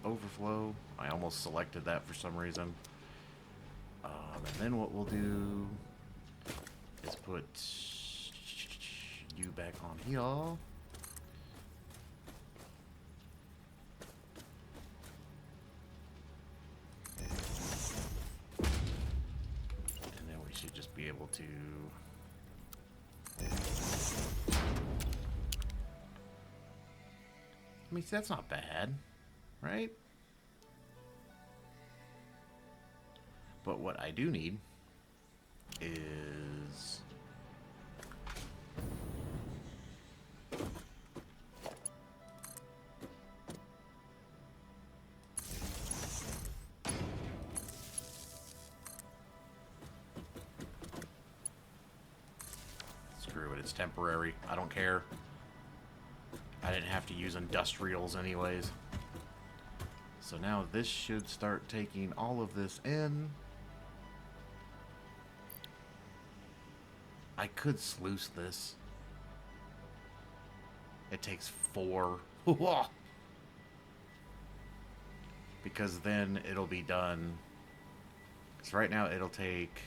overflow. I almost selected that for some reason. And then what we'll do is put you back on here. And then we should just be able to... I mean, that's not bad, right? But what I do need is... but it's temporary. I don't care. I didn't have to use industrials anyways. So now this should start taking all of this in. I could sluice this. It takes 4. Because then it'll be done. Because right now it'll take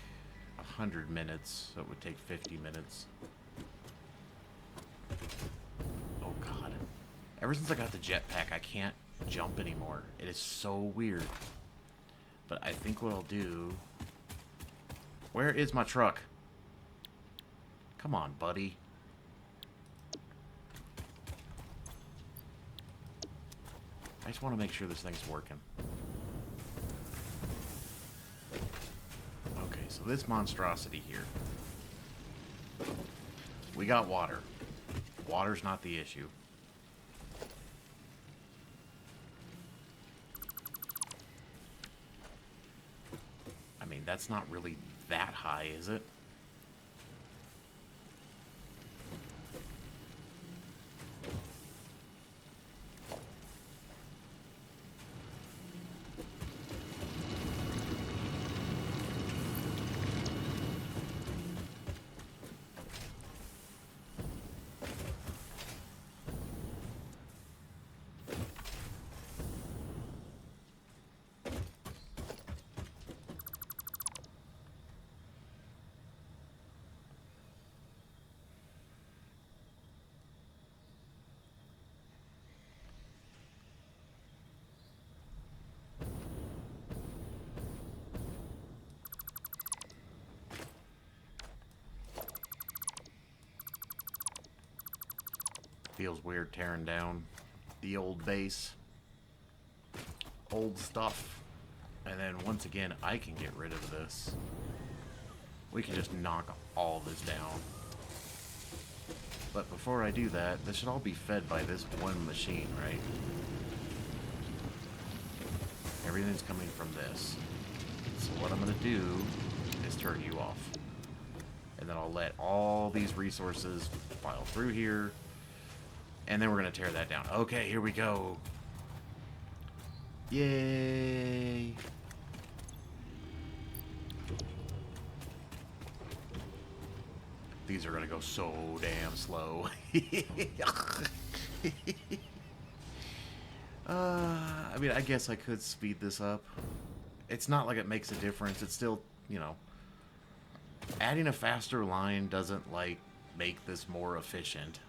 100 minutes, so it would take 50 minutes. Oh god. Ever since I got the jetpack, I can't jump anymore. It is so weird. But I think what I'll do... Where is my truck? Come on, buddy. I just want to make sure this thing's working. Okay, so this monstrosity here. We got water. Water's not the issue. I mean, that's not really that high, is it? Feels weird tearing down the old base. Old stuff. And then once again, I can get rid of this. We can just knock all this down. But before I do that, this should all be fed by this one machine, right? Everything's coming from this. So what I'm going to do is turn you off. And then I'll let all these resources file through here. And then we're going to tear that down. Okay, here we go. Yay! These are going to go so damn slow. I mean, I guess I could speed this up. It's not like it makes a difference. It's still, you know... Adding a faster line doesn't, like, make this more efficient.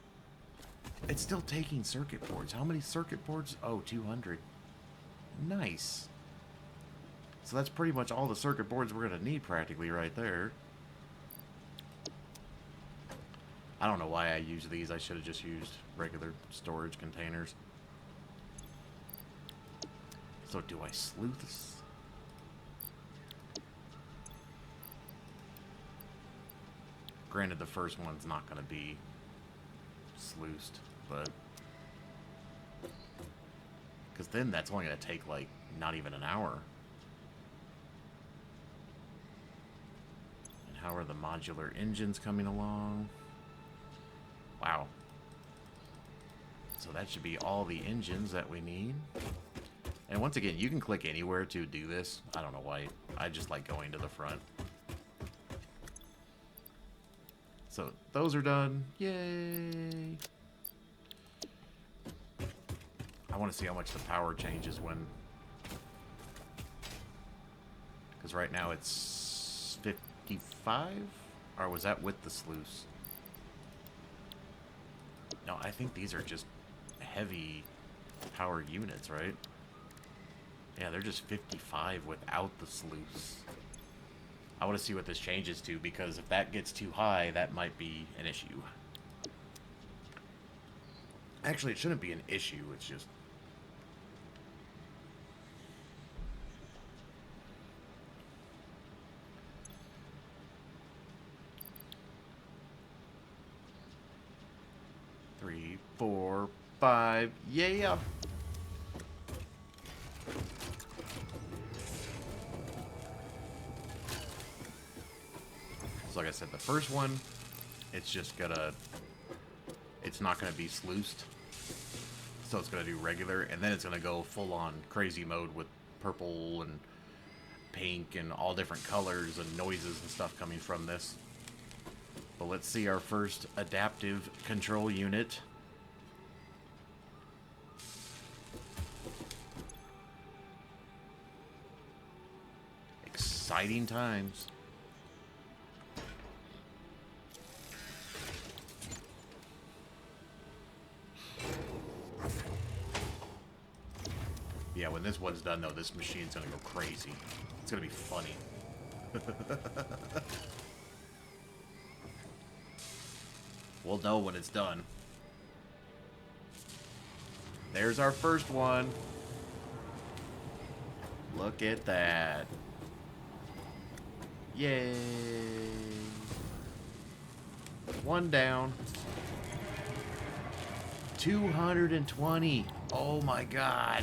It's still taking circuit boards. How many circuit boards? Oh, 200. Nice. So that's pretty much all the circuit boards we're going to need practically right there. I don't know why I use these. I should have just used regular storage containers. So do I sleuth? Granted, the first one's not going to be sluiced, but... Because then that's only going to take, like, not even an hour. And how are the modular engines coming along? Wow. So that should be all the engines that we need. And once again, you can click anywhere to do this. I don't know why. I just like going to the front. So those are done. Yay! I want to see how much the power changes when... Because right now it's 55? Or was that with the sluice? No, I think these are just heavy power units, right? Yeah, they're just 55 without the sluice. I want to see what this changes to, because if that gets too high, that might be an issue. Actually, it shouldn't be an issue, it's just... Three, 4, 5, yeah! So like I said, the first one It's just gonna... It's not gonna be sluiced. So it's gonna do regular, and then it's gonna go full-on crazy mode with purple and pink and all different colors and noises and stuff coming from this. But let's see our first adaptive control unit. Exciting times. Yeah, when this one's done, though, this machine's gonna go crazy. It's gonna be funny. We'll know when it's done. There's our first one. Look at that. Yay. One down. 220. Oh my god.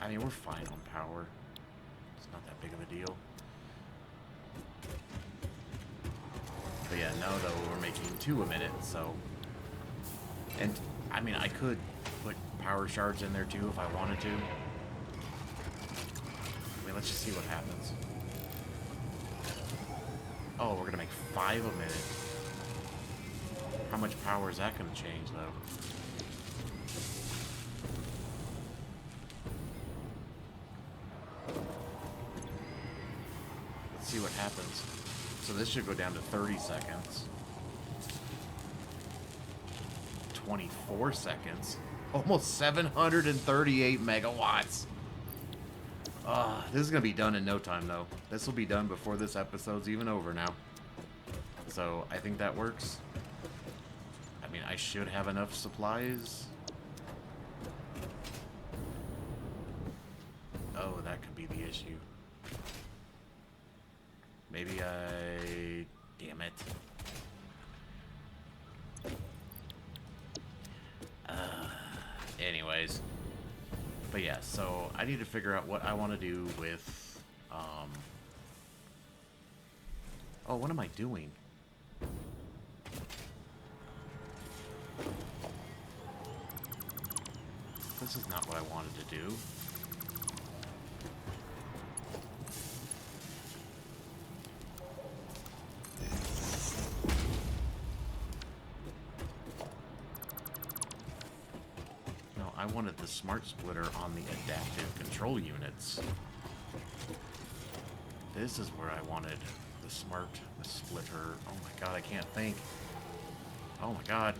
I mean, we're fine on power. It's not that big of a deal. But yeah, now though, we're making 2 a minute, so... And, I mean, I could put power shards in there too if I wanted to. I mean, let's just see what happens. Oh, we're gonna make 5 a minute. How much power is that gonna change, though? See what happens. So this should go down to 30 seconds. 24 seconds. Almost 738 megawatts. This is going to be done in no time, though. This will be done before this episode's even over now. So I think that works. I mean, I should have enough supplies. Oh, that could be the issue. Maybe I... Damn it. Anyways. But yeah, so I need to figure out what I want to do with... Oh, what am I doing? This is not what I wanted to do. I wanted the smart splitter on the adaptive control units. This is where I wanted the smart splitter. Oh my god, I can't think. Oh my god.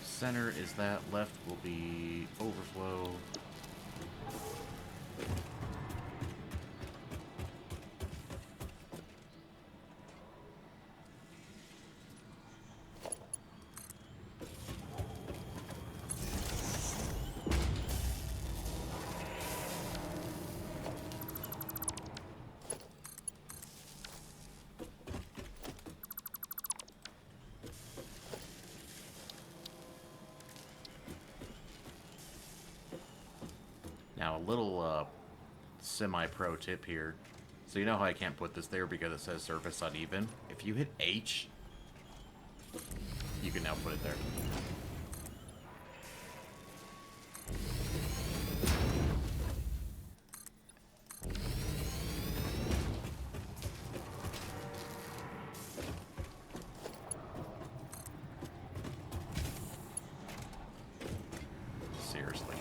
Center is that, left will be overflow. Now, a little semi-pro tip here. So you know how I can't put this there because it says surface uneven? If you hit H, you can now put it there. Seriously.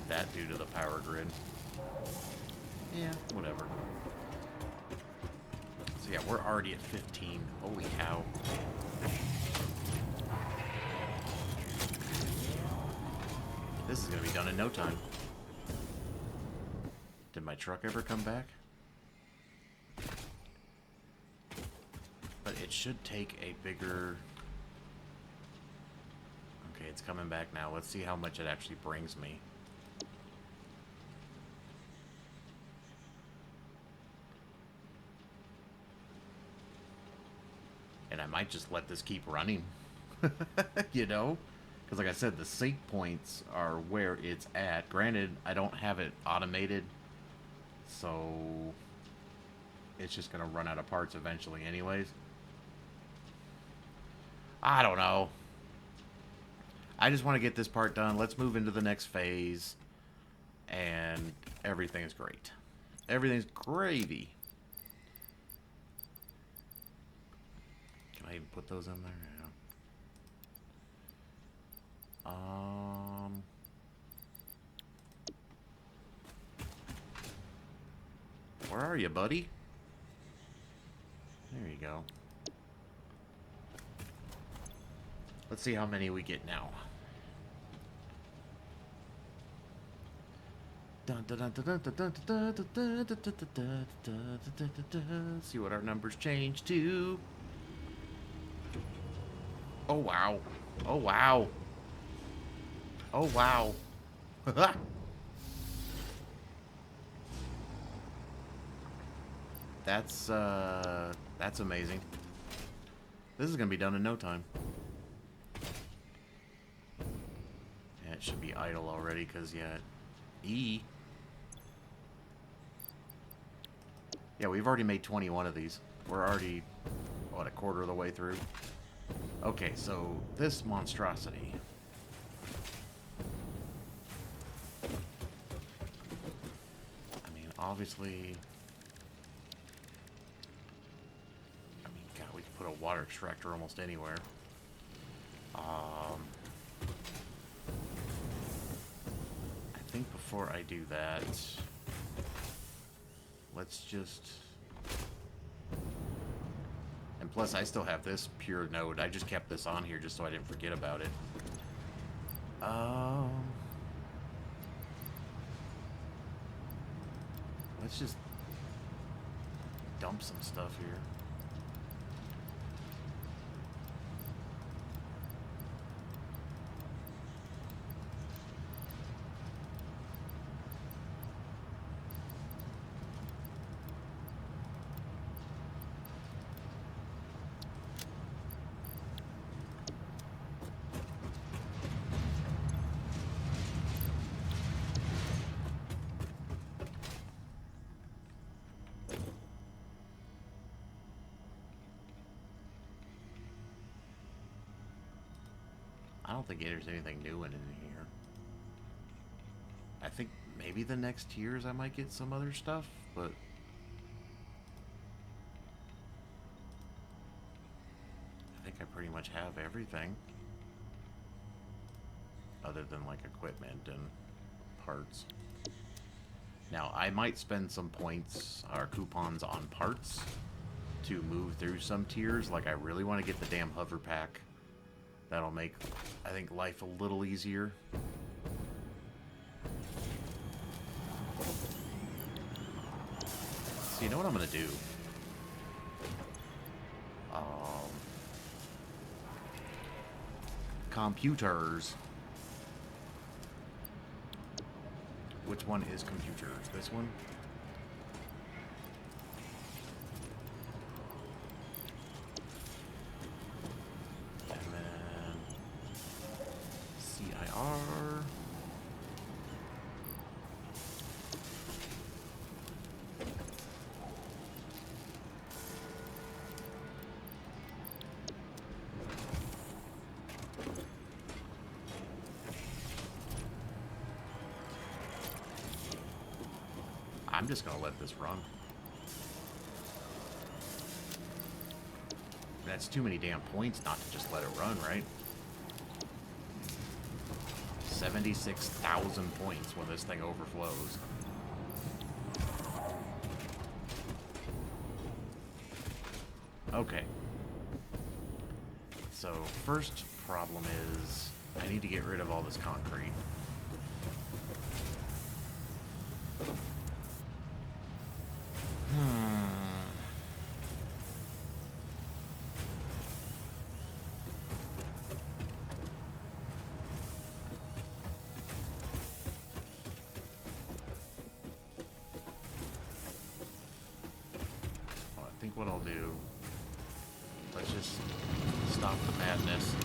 That due to the power grid. Yeah, whatever. So yeah, we're already at 15. Holy cow. This is gonna be done in no time. Did my truck ever come back? But it should take a bigger... Okay, it's coming back now. Let's see how much it actually brings me. And I might just let this keep running. You know? Because like I said, the sync points are where it's at. Granted, I don't have it automated. So... it's just going to run out of parts eventually anyways. I don't know. I just want to get this part done. Let's move into the next phase. And everything's great. Everything's gravy. Can I even put those in there? Yeah. Where are you, buddy? There you go. Let's see how many we get now. See what our numbers change to. Oh wow. Oh wow. Oh wow. That's amazing. This is gonna be done in no time. Yeah, it should be idle already, because yeah, E. Yeah, we've already made 21 of these. We're already, what, a quarter of the way through? Okay, so this monstrosity. I mean, obviously... I mean, God, we could put a water extractor almost anywhere. I think before I do that... let's just... and plus, I still have this pure node. I just kept this on here just so I didn't forget about it. Let's just dump some stuff here. I don't think there's anything new in here. I think maybe the next tiers I might get some other stuff, but... I think I pretty much have everything. Other than, like, equipment and parts. Now, I might spend some points or coupons on parts to move through some tiers. Like, I really want to get the damn hover pack. That'll make, I think, life a little easier. So you know what I'm going to do? Computers. Which one is computers? This one? I'm just gonna let this run. That's too many damn points not to just let it run, right? 76,000 points when this thing overflows. Okay. So, first problem is I need to get rid of all this concrete. think what I'll do, let's just stop the madness.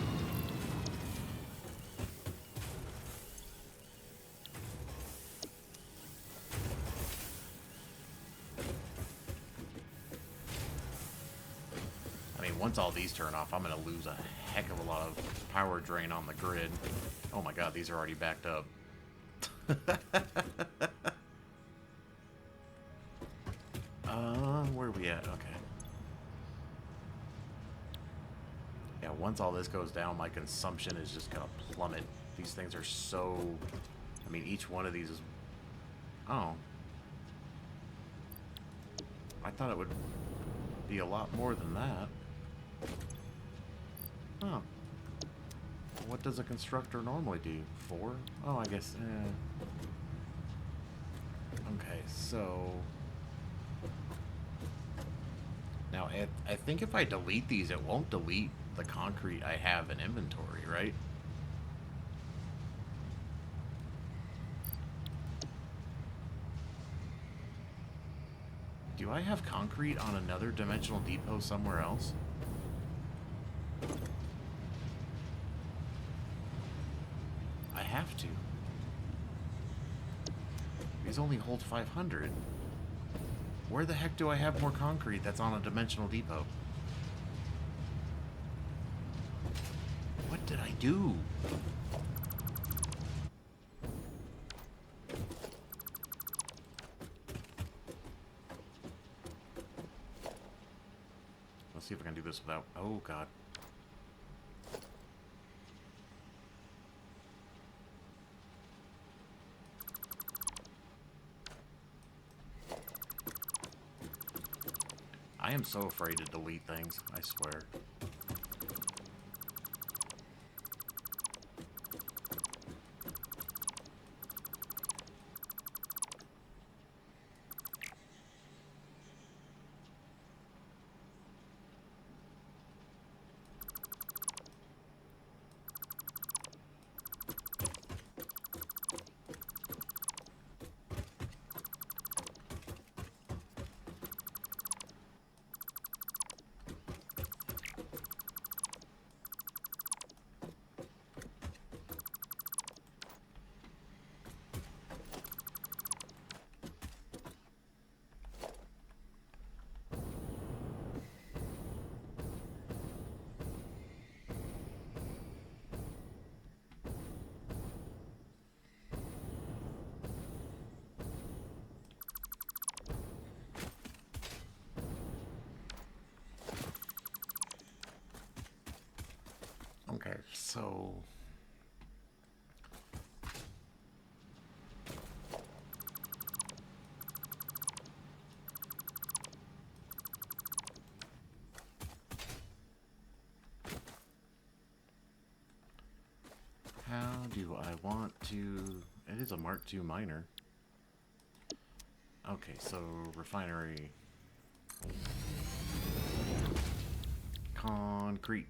I mean, once all these turn off, I'm going to lose a heck of a lot of power drain on the grid. Oh my god, these are already backed up. Where are we at? Okay. Yeah, once all this goes down, my consumption is just going to plummet. These things are so... I mean, each one of these is... Oh. I thought it would be a lot more than that. Huh. What does a constructor normally do? 4? Oh, I guess... Okay, so... Now, I think if I delete these, it won't delete the concrete I have in inventory, right? Do I have concrete on another dimensional depot somewhere else? I have to. These only hold 500. Where the heck do I have more concrete that's on a dimensional depot? What did I do? Let's see if I can do this without... Oh, God. I am so afraid to delete things, I swear. Okay, so... How do I want to... It is a Mark II miner. Okay, so refinery... Concrete.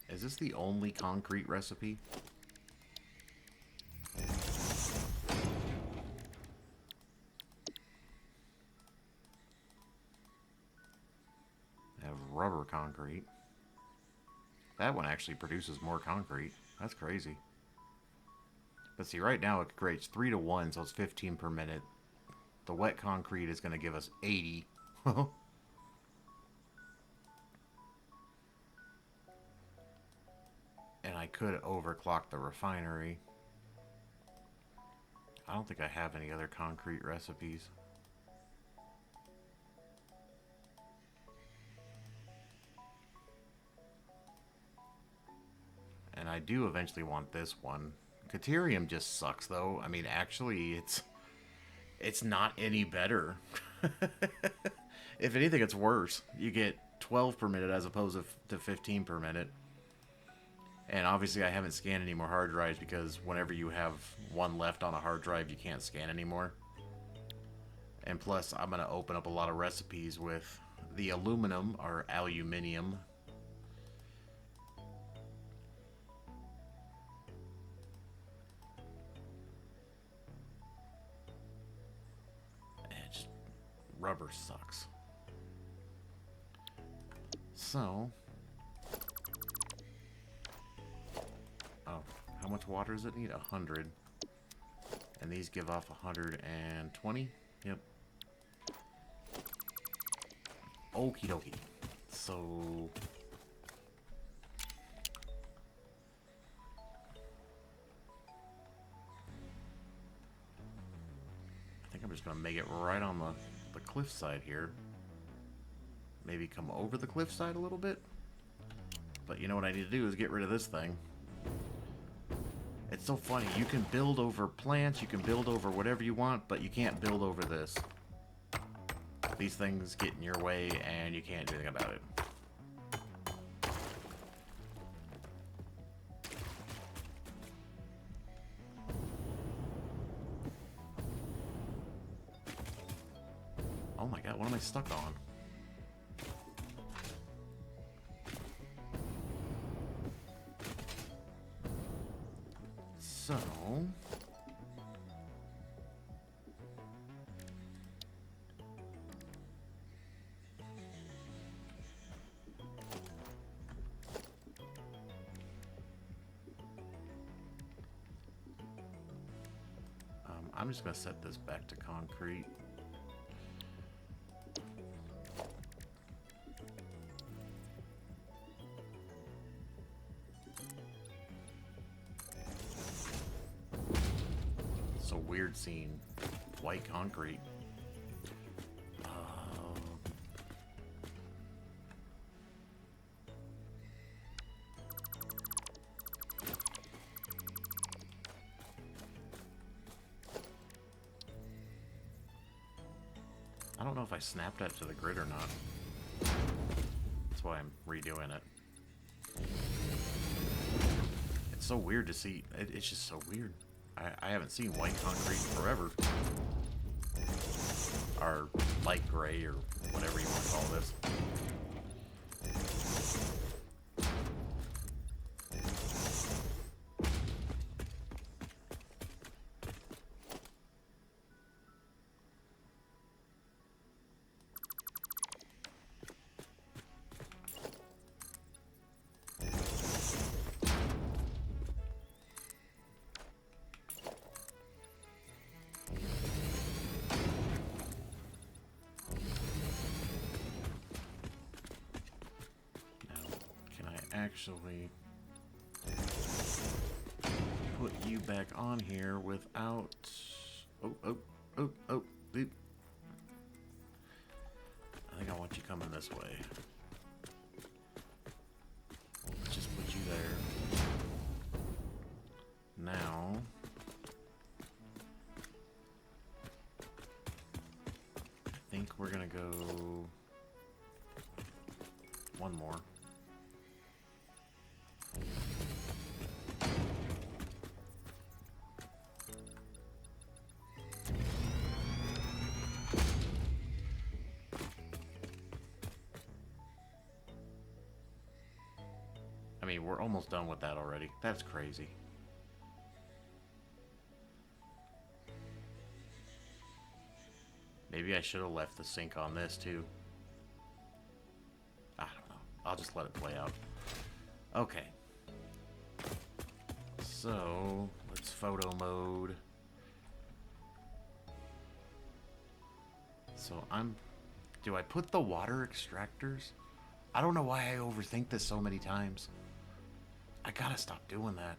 Is this the only concrete recipe? I have rubber concrete. That one actually produces more concrete. That's crazy. But see, right now it creates 3 to 1, so it's 15 per minute. The wet concrete is going to give us 80. And I could overclock the refinery. I don't think I have any other concrete recipes. And I do eventually want this one. Caterium just sucks, though. I mean, actually, it's not any better. If anything, it's worse. You get 12 per minute as opposed to 15 per minute. And obviously I haven't scanned any more hard drives because whenever you have one left on a hard drive, you can't scan anymore. And plus, I'm going to open up a lot of recipes with the aluminum or aluminium. And just, rubber sucks. So... Oh, how much water does it need? 100. And these give off 120? Yep. Okie dokie. So... I think I'm just going to make it right on the cliff side here. Maybe come over the cliff side a little bit. But you know what I need to do is get rid of this thing. It's so funny. You can build over plants, you can build over whatever you want, but you can't build over this. These things get in your way and you can't do anything about it. Oh my god, what am I stuck on? So... I'm just going to set this back to concrete. It's so weird seeing white concrete. I don't know if I snapped that to the grid or not. That's why I'm redoing it. It's so weird to see. It's just so weird. I haven't seen white concrete in forever. Or light gray or whatever you want to call this. Actually put you back on here without... Beep. I think I want you coming this way. Just put you there. Now... I think we're gonna go... one more. I mean, we're almost done with that already. That's crazy. Maybe I should have left the sink on this too. I don't know. I'll just let it play out. Okay. So, let's photo mode. So do I put the water extractors? I don't know why I overthink this so many times. I gotta stop doing that.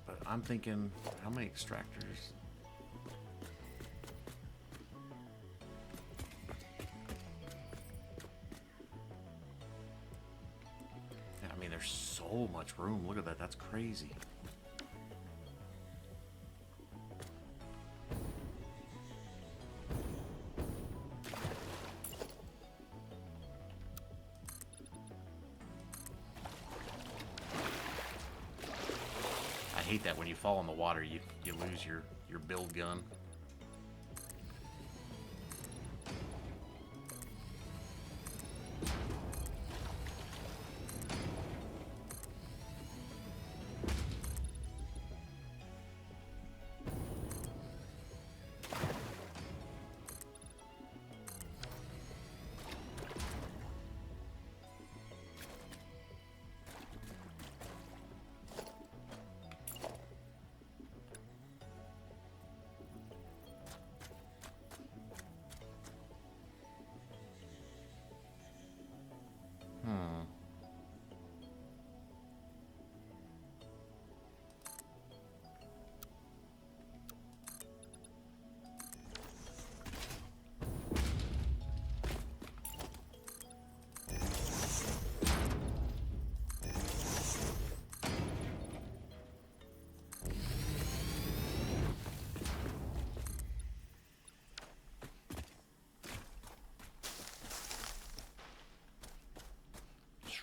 But I'm thinking, how many extractors? Yeah, I mean, there's so much room. Look at that. That's crazy. I hate that when you fall in the water, you lose your build gun.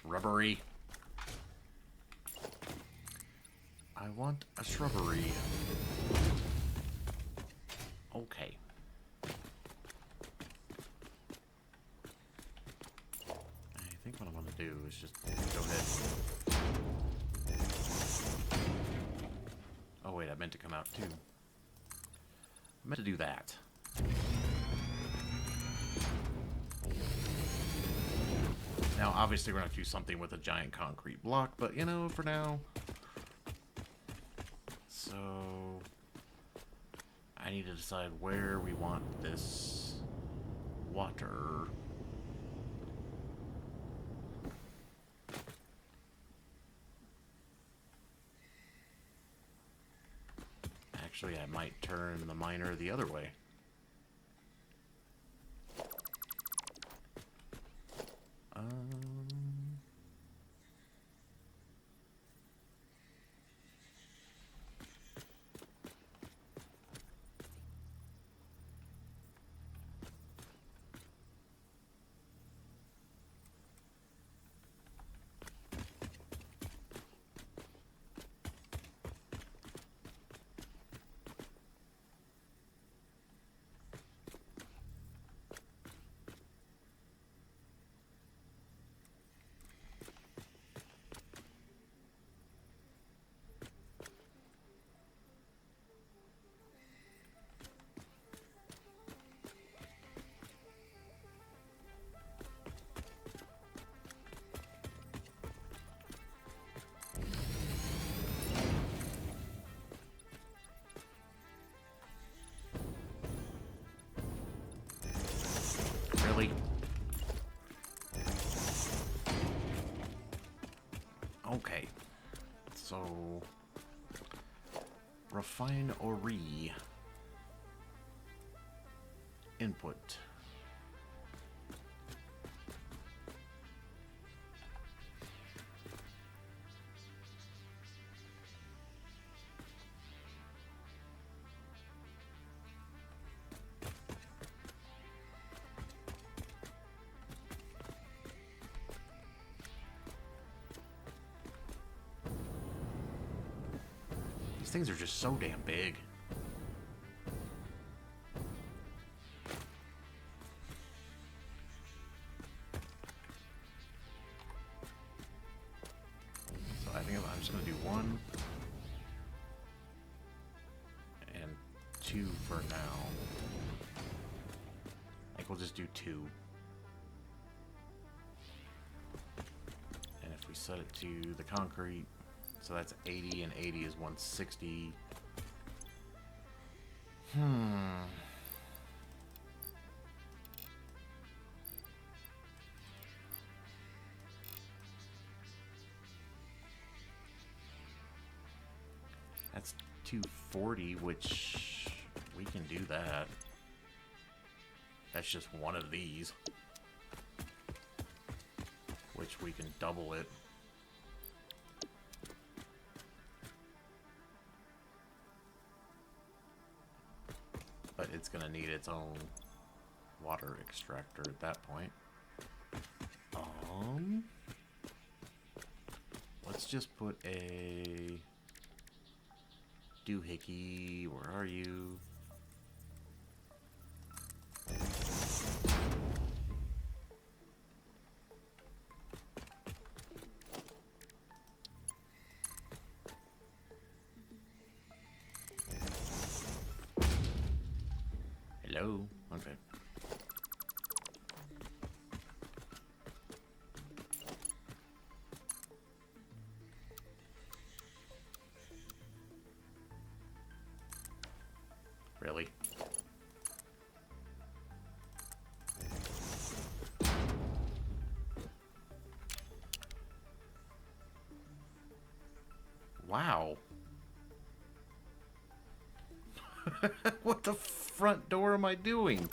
Shrubbery. I want a shrubbery. Okay. I think what I'm going to do is just go ahead. Oh wait, I meant to come out too. I meant to do that. Now, obviously, we're going to have to do something with a giant concrete block, but, you know, for now... So... I need to decide where we want this water. Actually, I might turn the miner the other way. Really? Okay. So... refine or input. These things are just so damn big. So I think I'm just going to do 1 and 2 for now. I think we'll just do 2. And if we set it to the concrete, so that's 80, and 80 is 160. That's 240, which we can do that. That's just one of these, which we can double it. But it's going to need its own water extractor at that point. Let's just put a doohickey. Where are you? Hello? Okay. Really? Wow. What the front door am I doing?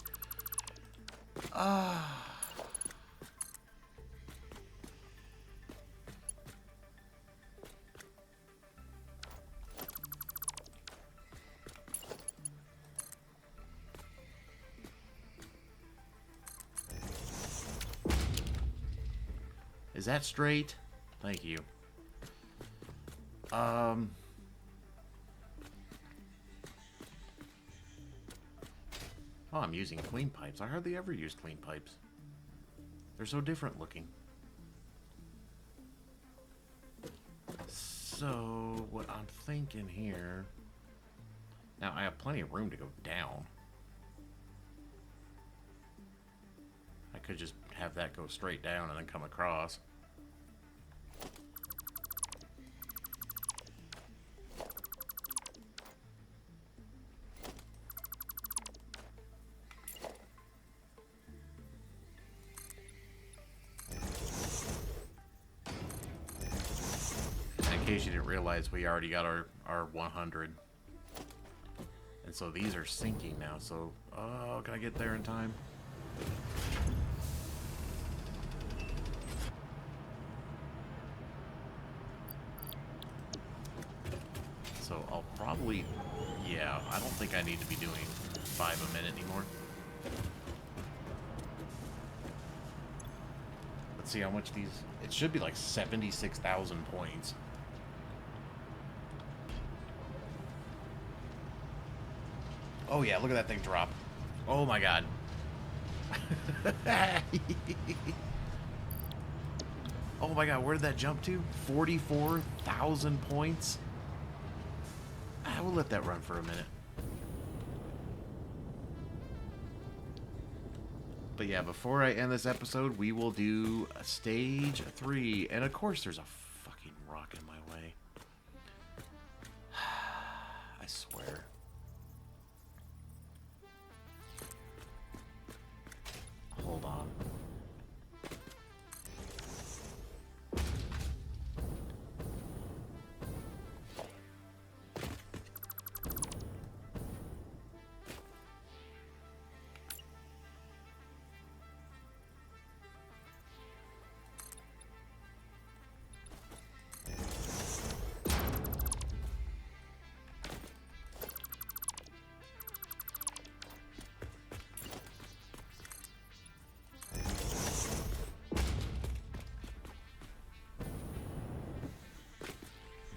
Is that straight? Thank you. Oh, I'm using clean pipes. I hardly ever use clean pipes. They're so different looking. So, what I'm thinking here... Now, I have plenty of room to go down. I could just have that go straight down and then come across. In case you didn't realize, we already got our 100. And so these are sinking now, so... Oh, can I get there in time? So I'll probably... Yeah, I don't think I need to be doing 5 a minute anymore. Let's see how much these... It should be like 76,000 points. Oh yeah, look at that thing drop. Oh my god. Oh my god, where did that jump to? 44,000 points? I will let that run for a minute. But yeah, before I end this episode, we will do stage 3. And of course there's a fucking rock in my way. I swear. Hold on.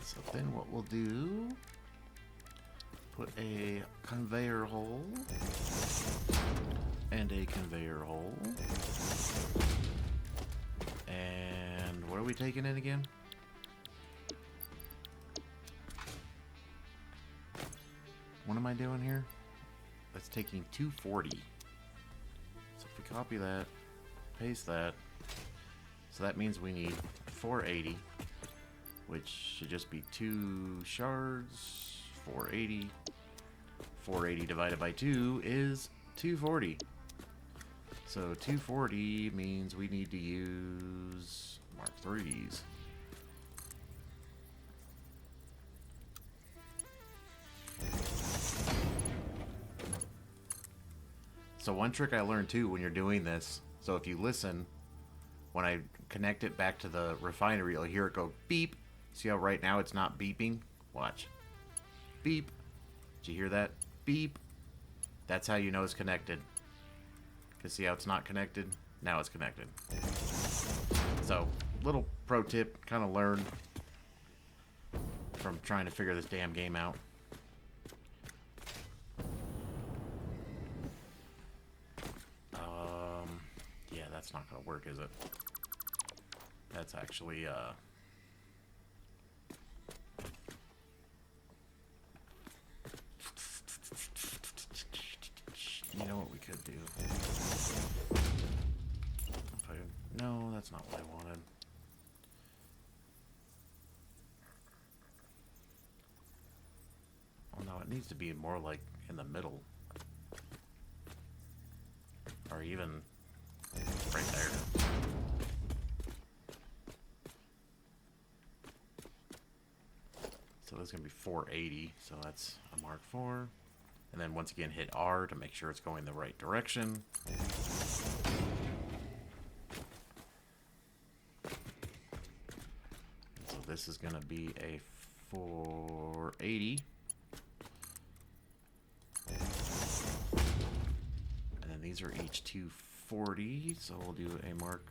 So then what we'll do, put a conveyor hole and a conveyor hole. And what are we taking in again? What am I doing here? That's taking 240. So if we copy that, paste that, so that means we need 480. Which should just be 2 shards, 480. 480 divided by 2 is 240. So 240 means we need to use Mark 3s. So one trick I learned too when you're doing this, so if you listen, when I connect it back to the refinery, you'll hear it go beep. See how right now it's not beeping? Watch. Beep. Did you hear that? Beep. That's how you know it's connected. Because see how it's not connected? Now it's connected. So, little pro tip, kind of learn from trying to figure this damn game out. Yeah, that's not going to work, is it? That's actually, you know what we could do? No, that's not what I wanted. Oh no, it needs to be more like in the middle. Or even right there. So this is going to be 480, so that's a Mark 4. And then once again hit R to make sure it's going the right direction. So this is going to be a 480. And then these are each 240, so we'll do a Mark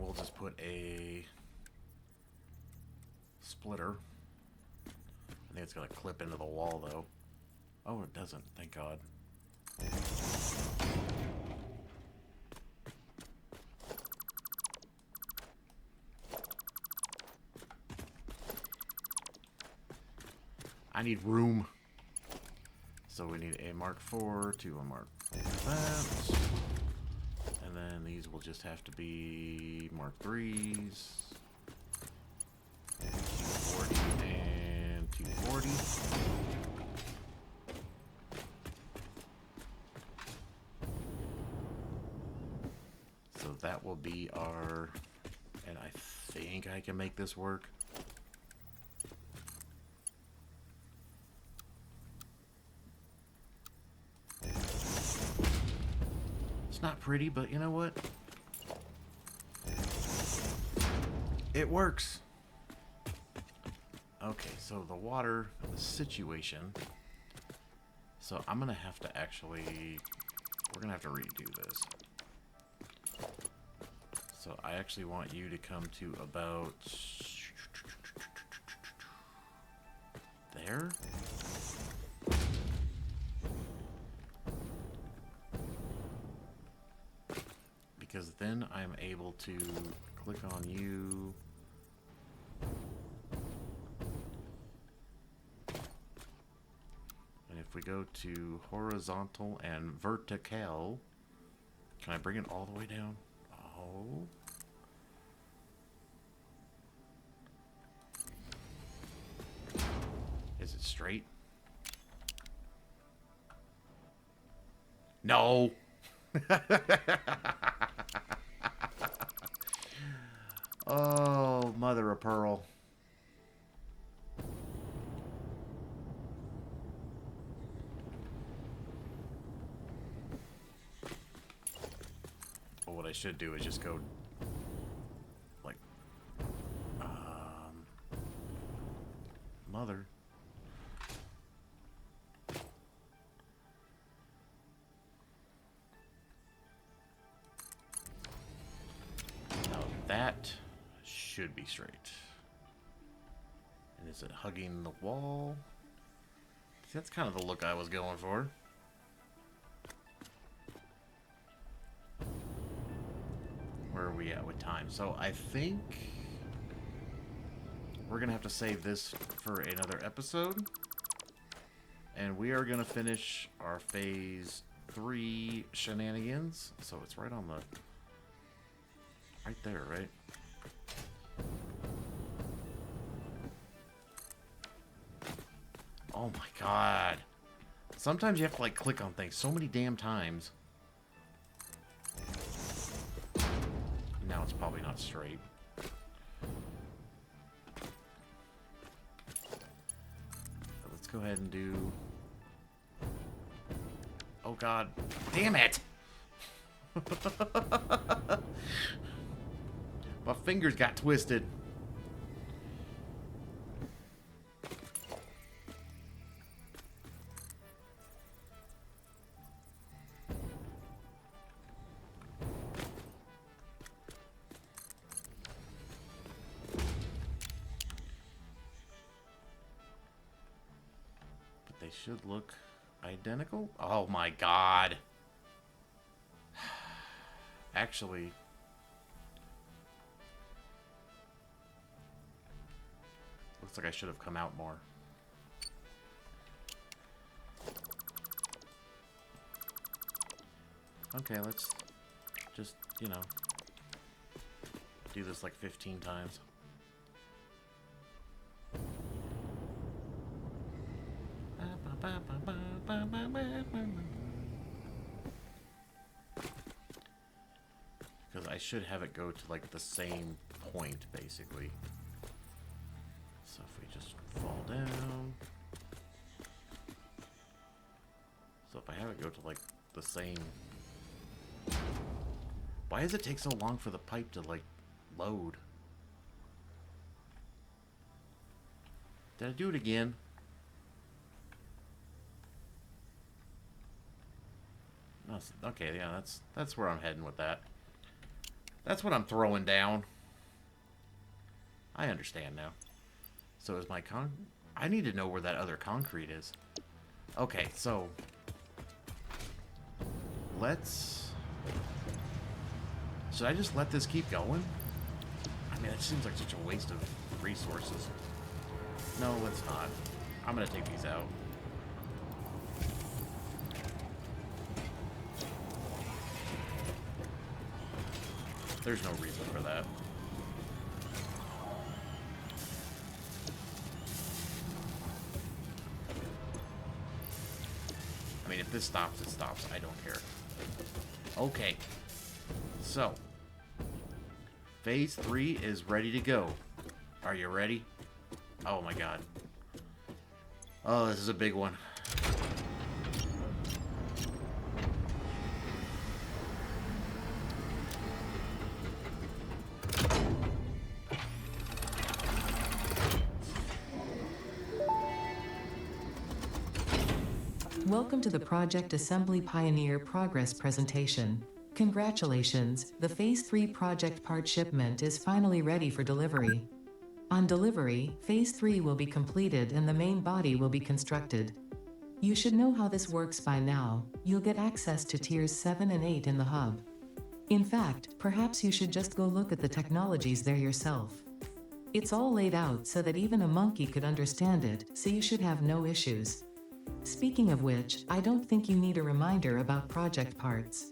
we'll just put a splitter. I think it's going to clip into the wall, though. Oh, it doesn't. Thank God. I need room. So we need a Mark IV to a Mark that. And then these will just have to be Mark IIIs. 240 and 240. So that will be our... And I think I can make this work. Not pretty, but you know what? It works. Okay, so the water, the situation. So I'm gonna have to actually, we're gonna have to redo this. So I actually want you to come to about there. Because then I'm able to click on you. And if we go to horizontal and vertical, can I bring it all the way down? Oh. Is it straight? No. Oh, mother of pearl. Well, what I should do is just go like mother. Now that should be straight. And is it hugging the wall? See, that's kind of the look I was going for. Where are we at with time? So I think we're going to have to save this for another episode. And we are going to finish our phase 3 shenanigans. So it's right on the... Right there, right? Oh my God. Sometimes you have to like click on things so many damn times. Now it's probably not straight. So let's go ahead and do... Oh God. Damn it! My fingers got twisted. But they should look identical. Oh my God. Actually... Looks like I should have come out more. Okay, let's just, you know, do this like 15 times. Because I should have it go to like the same point, basically. So if we just fall down. So if I have it go to like the same... Why does it take so long for the pipe to like load? Did I do it again? No, okay, yeah, that's where I'm heading with that. That's what I'm throwing down. I understand now. So is my I need to know where that other concrete is. Okay, so let's... Should I just let this keep going? I mean, it seems like such a waste of resources. No, let's not. I'm gonna take these out. There's no reason for that. I mean, if this stops, it stops. I don't care. Okay. So, Phase 3 is ready to go. Are you ready? Oh my god. Oh, this is a big one. Welcome to the Project Assembly Pioneer Progress presentation. Congratulations, the Phase 3 project part shipment is finally ready for delivery. On delivery, Phase 3 will be completed and the main body will be constructed. You should know how this works by now. You'll get access to Tiers 7 and 8 in the hub. In fact, perhaps you should just go look at the technologies there yourself. It's all laid out so that even a monkey could understand it, so you should have no issues. Speaking of which, I don't think you need a reminder about project parts.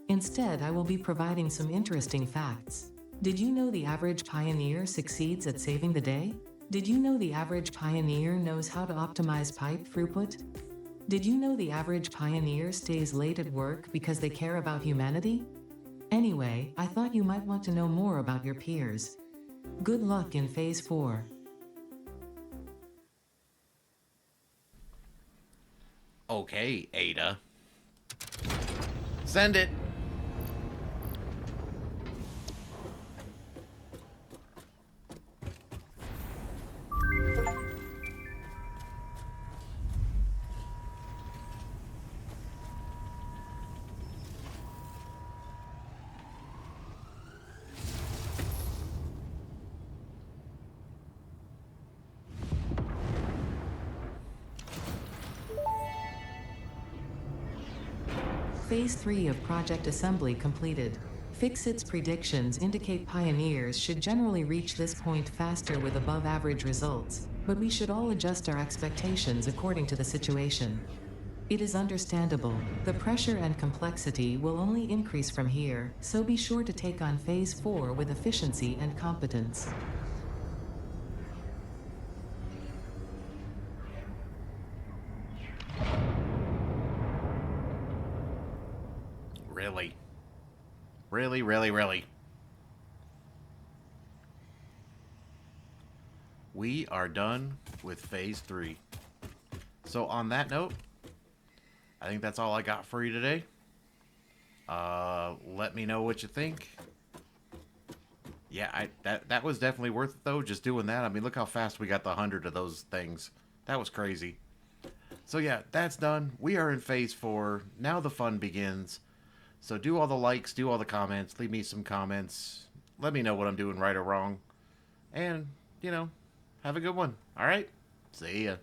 Instead, I will be providing some interesting facts. Did you know the average pioneer succeeds at saving the day? Did you know the average pioneer knows how to optimize pipe throughput? Did you know the average pioneer stays late at work because they care about humanity? Anyway, I thought you might want to know more about your peers. Good luck in Phase 4. Okay, Ada. Send it! Phase 3 of Project Assembly completed. Fixit's predictions indicate pioneers should generally reach this point faster with above-average results, but we should all adjust our expectations according to the situation. It is understandable. The pressure and complexity will only increase from here, so be sure to take on Phase 4 with efficiency and competence. Really? Really, really, really? We are done with Phase 3. So on that note, I think that's all I got for you today. Let me know what you think. Yeah, that was definitely worth it though, just doing that. I mean, look how fast we got the 100 of those things. That was crazy. So yeah, that's done. We are in Phase 4. Now the fun begins. So do all the likes, do all the comments, leave me some comments. Let me know what I'm doing right or wrong. And, have a good one. All right? See ya.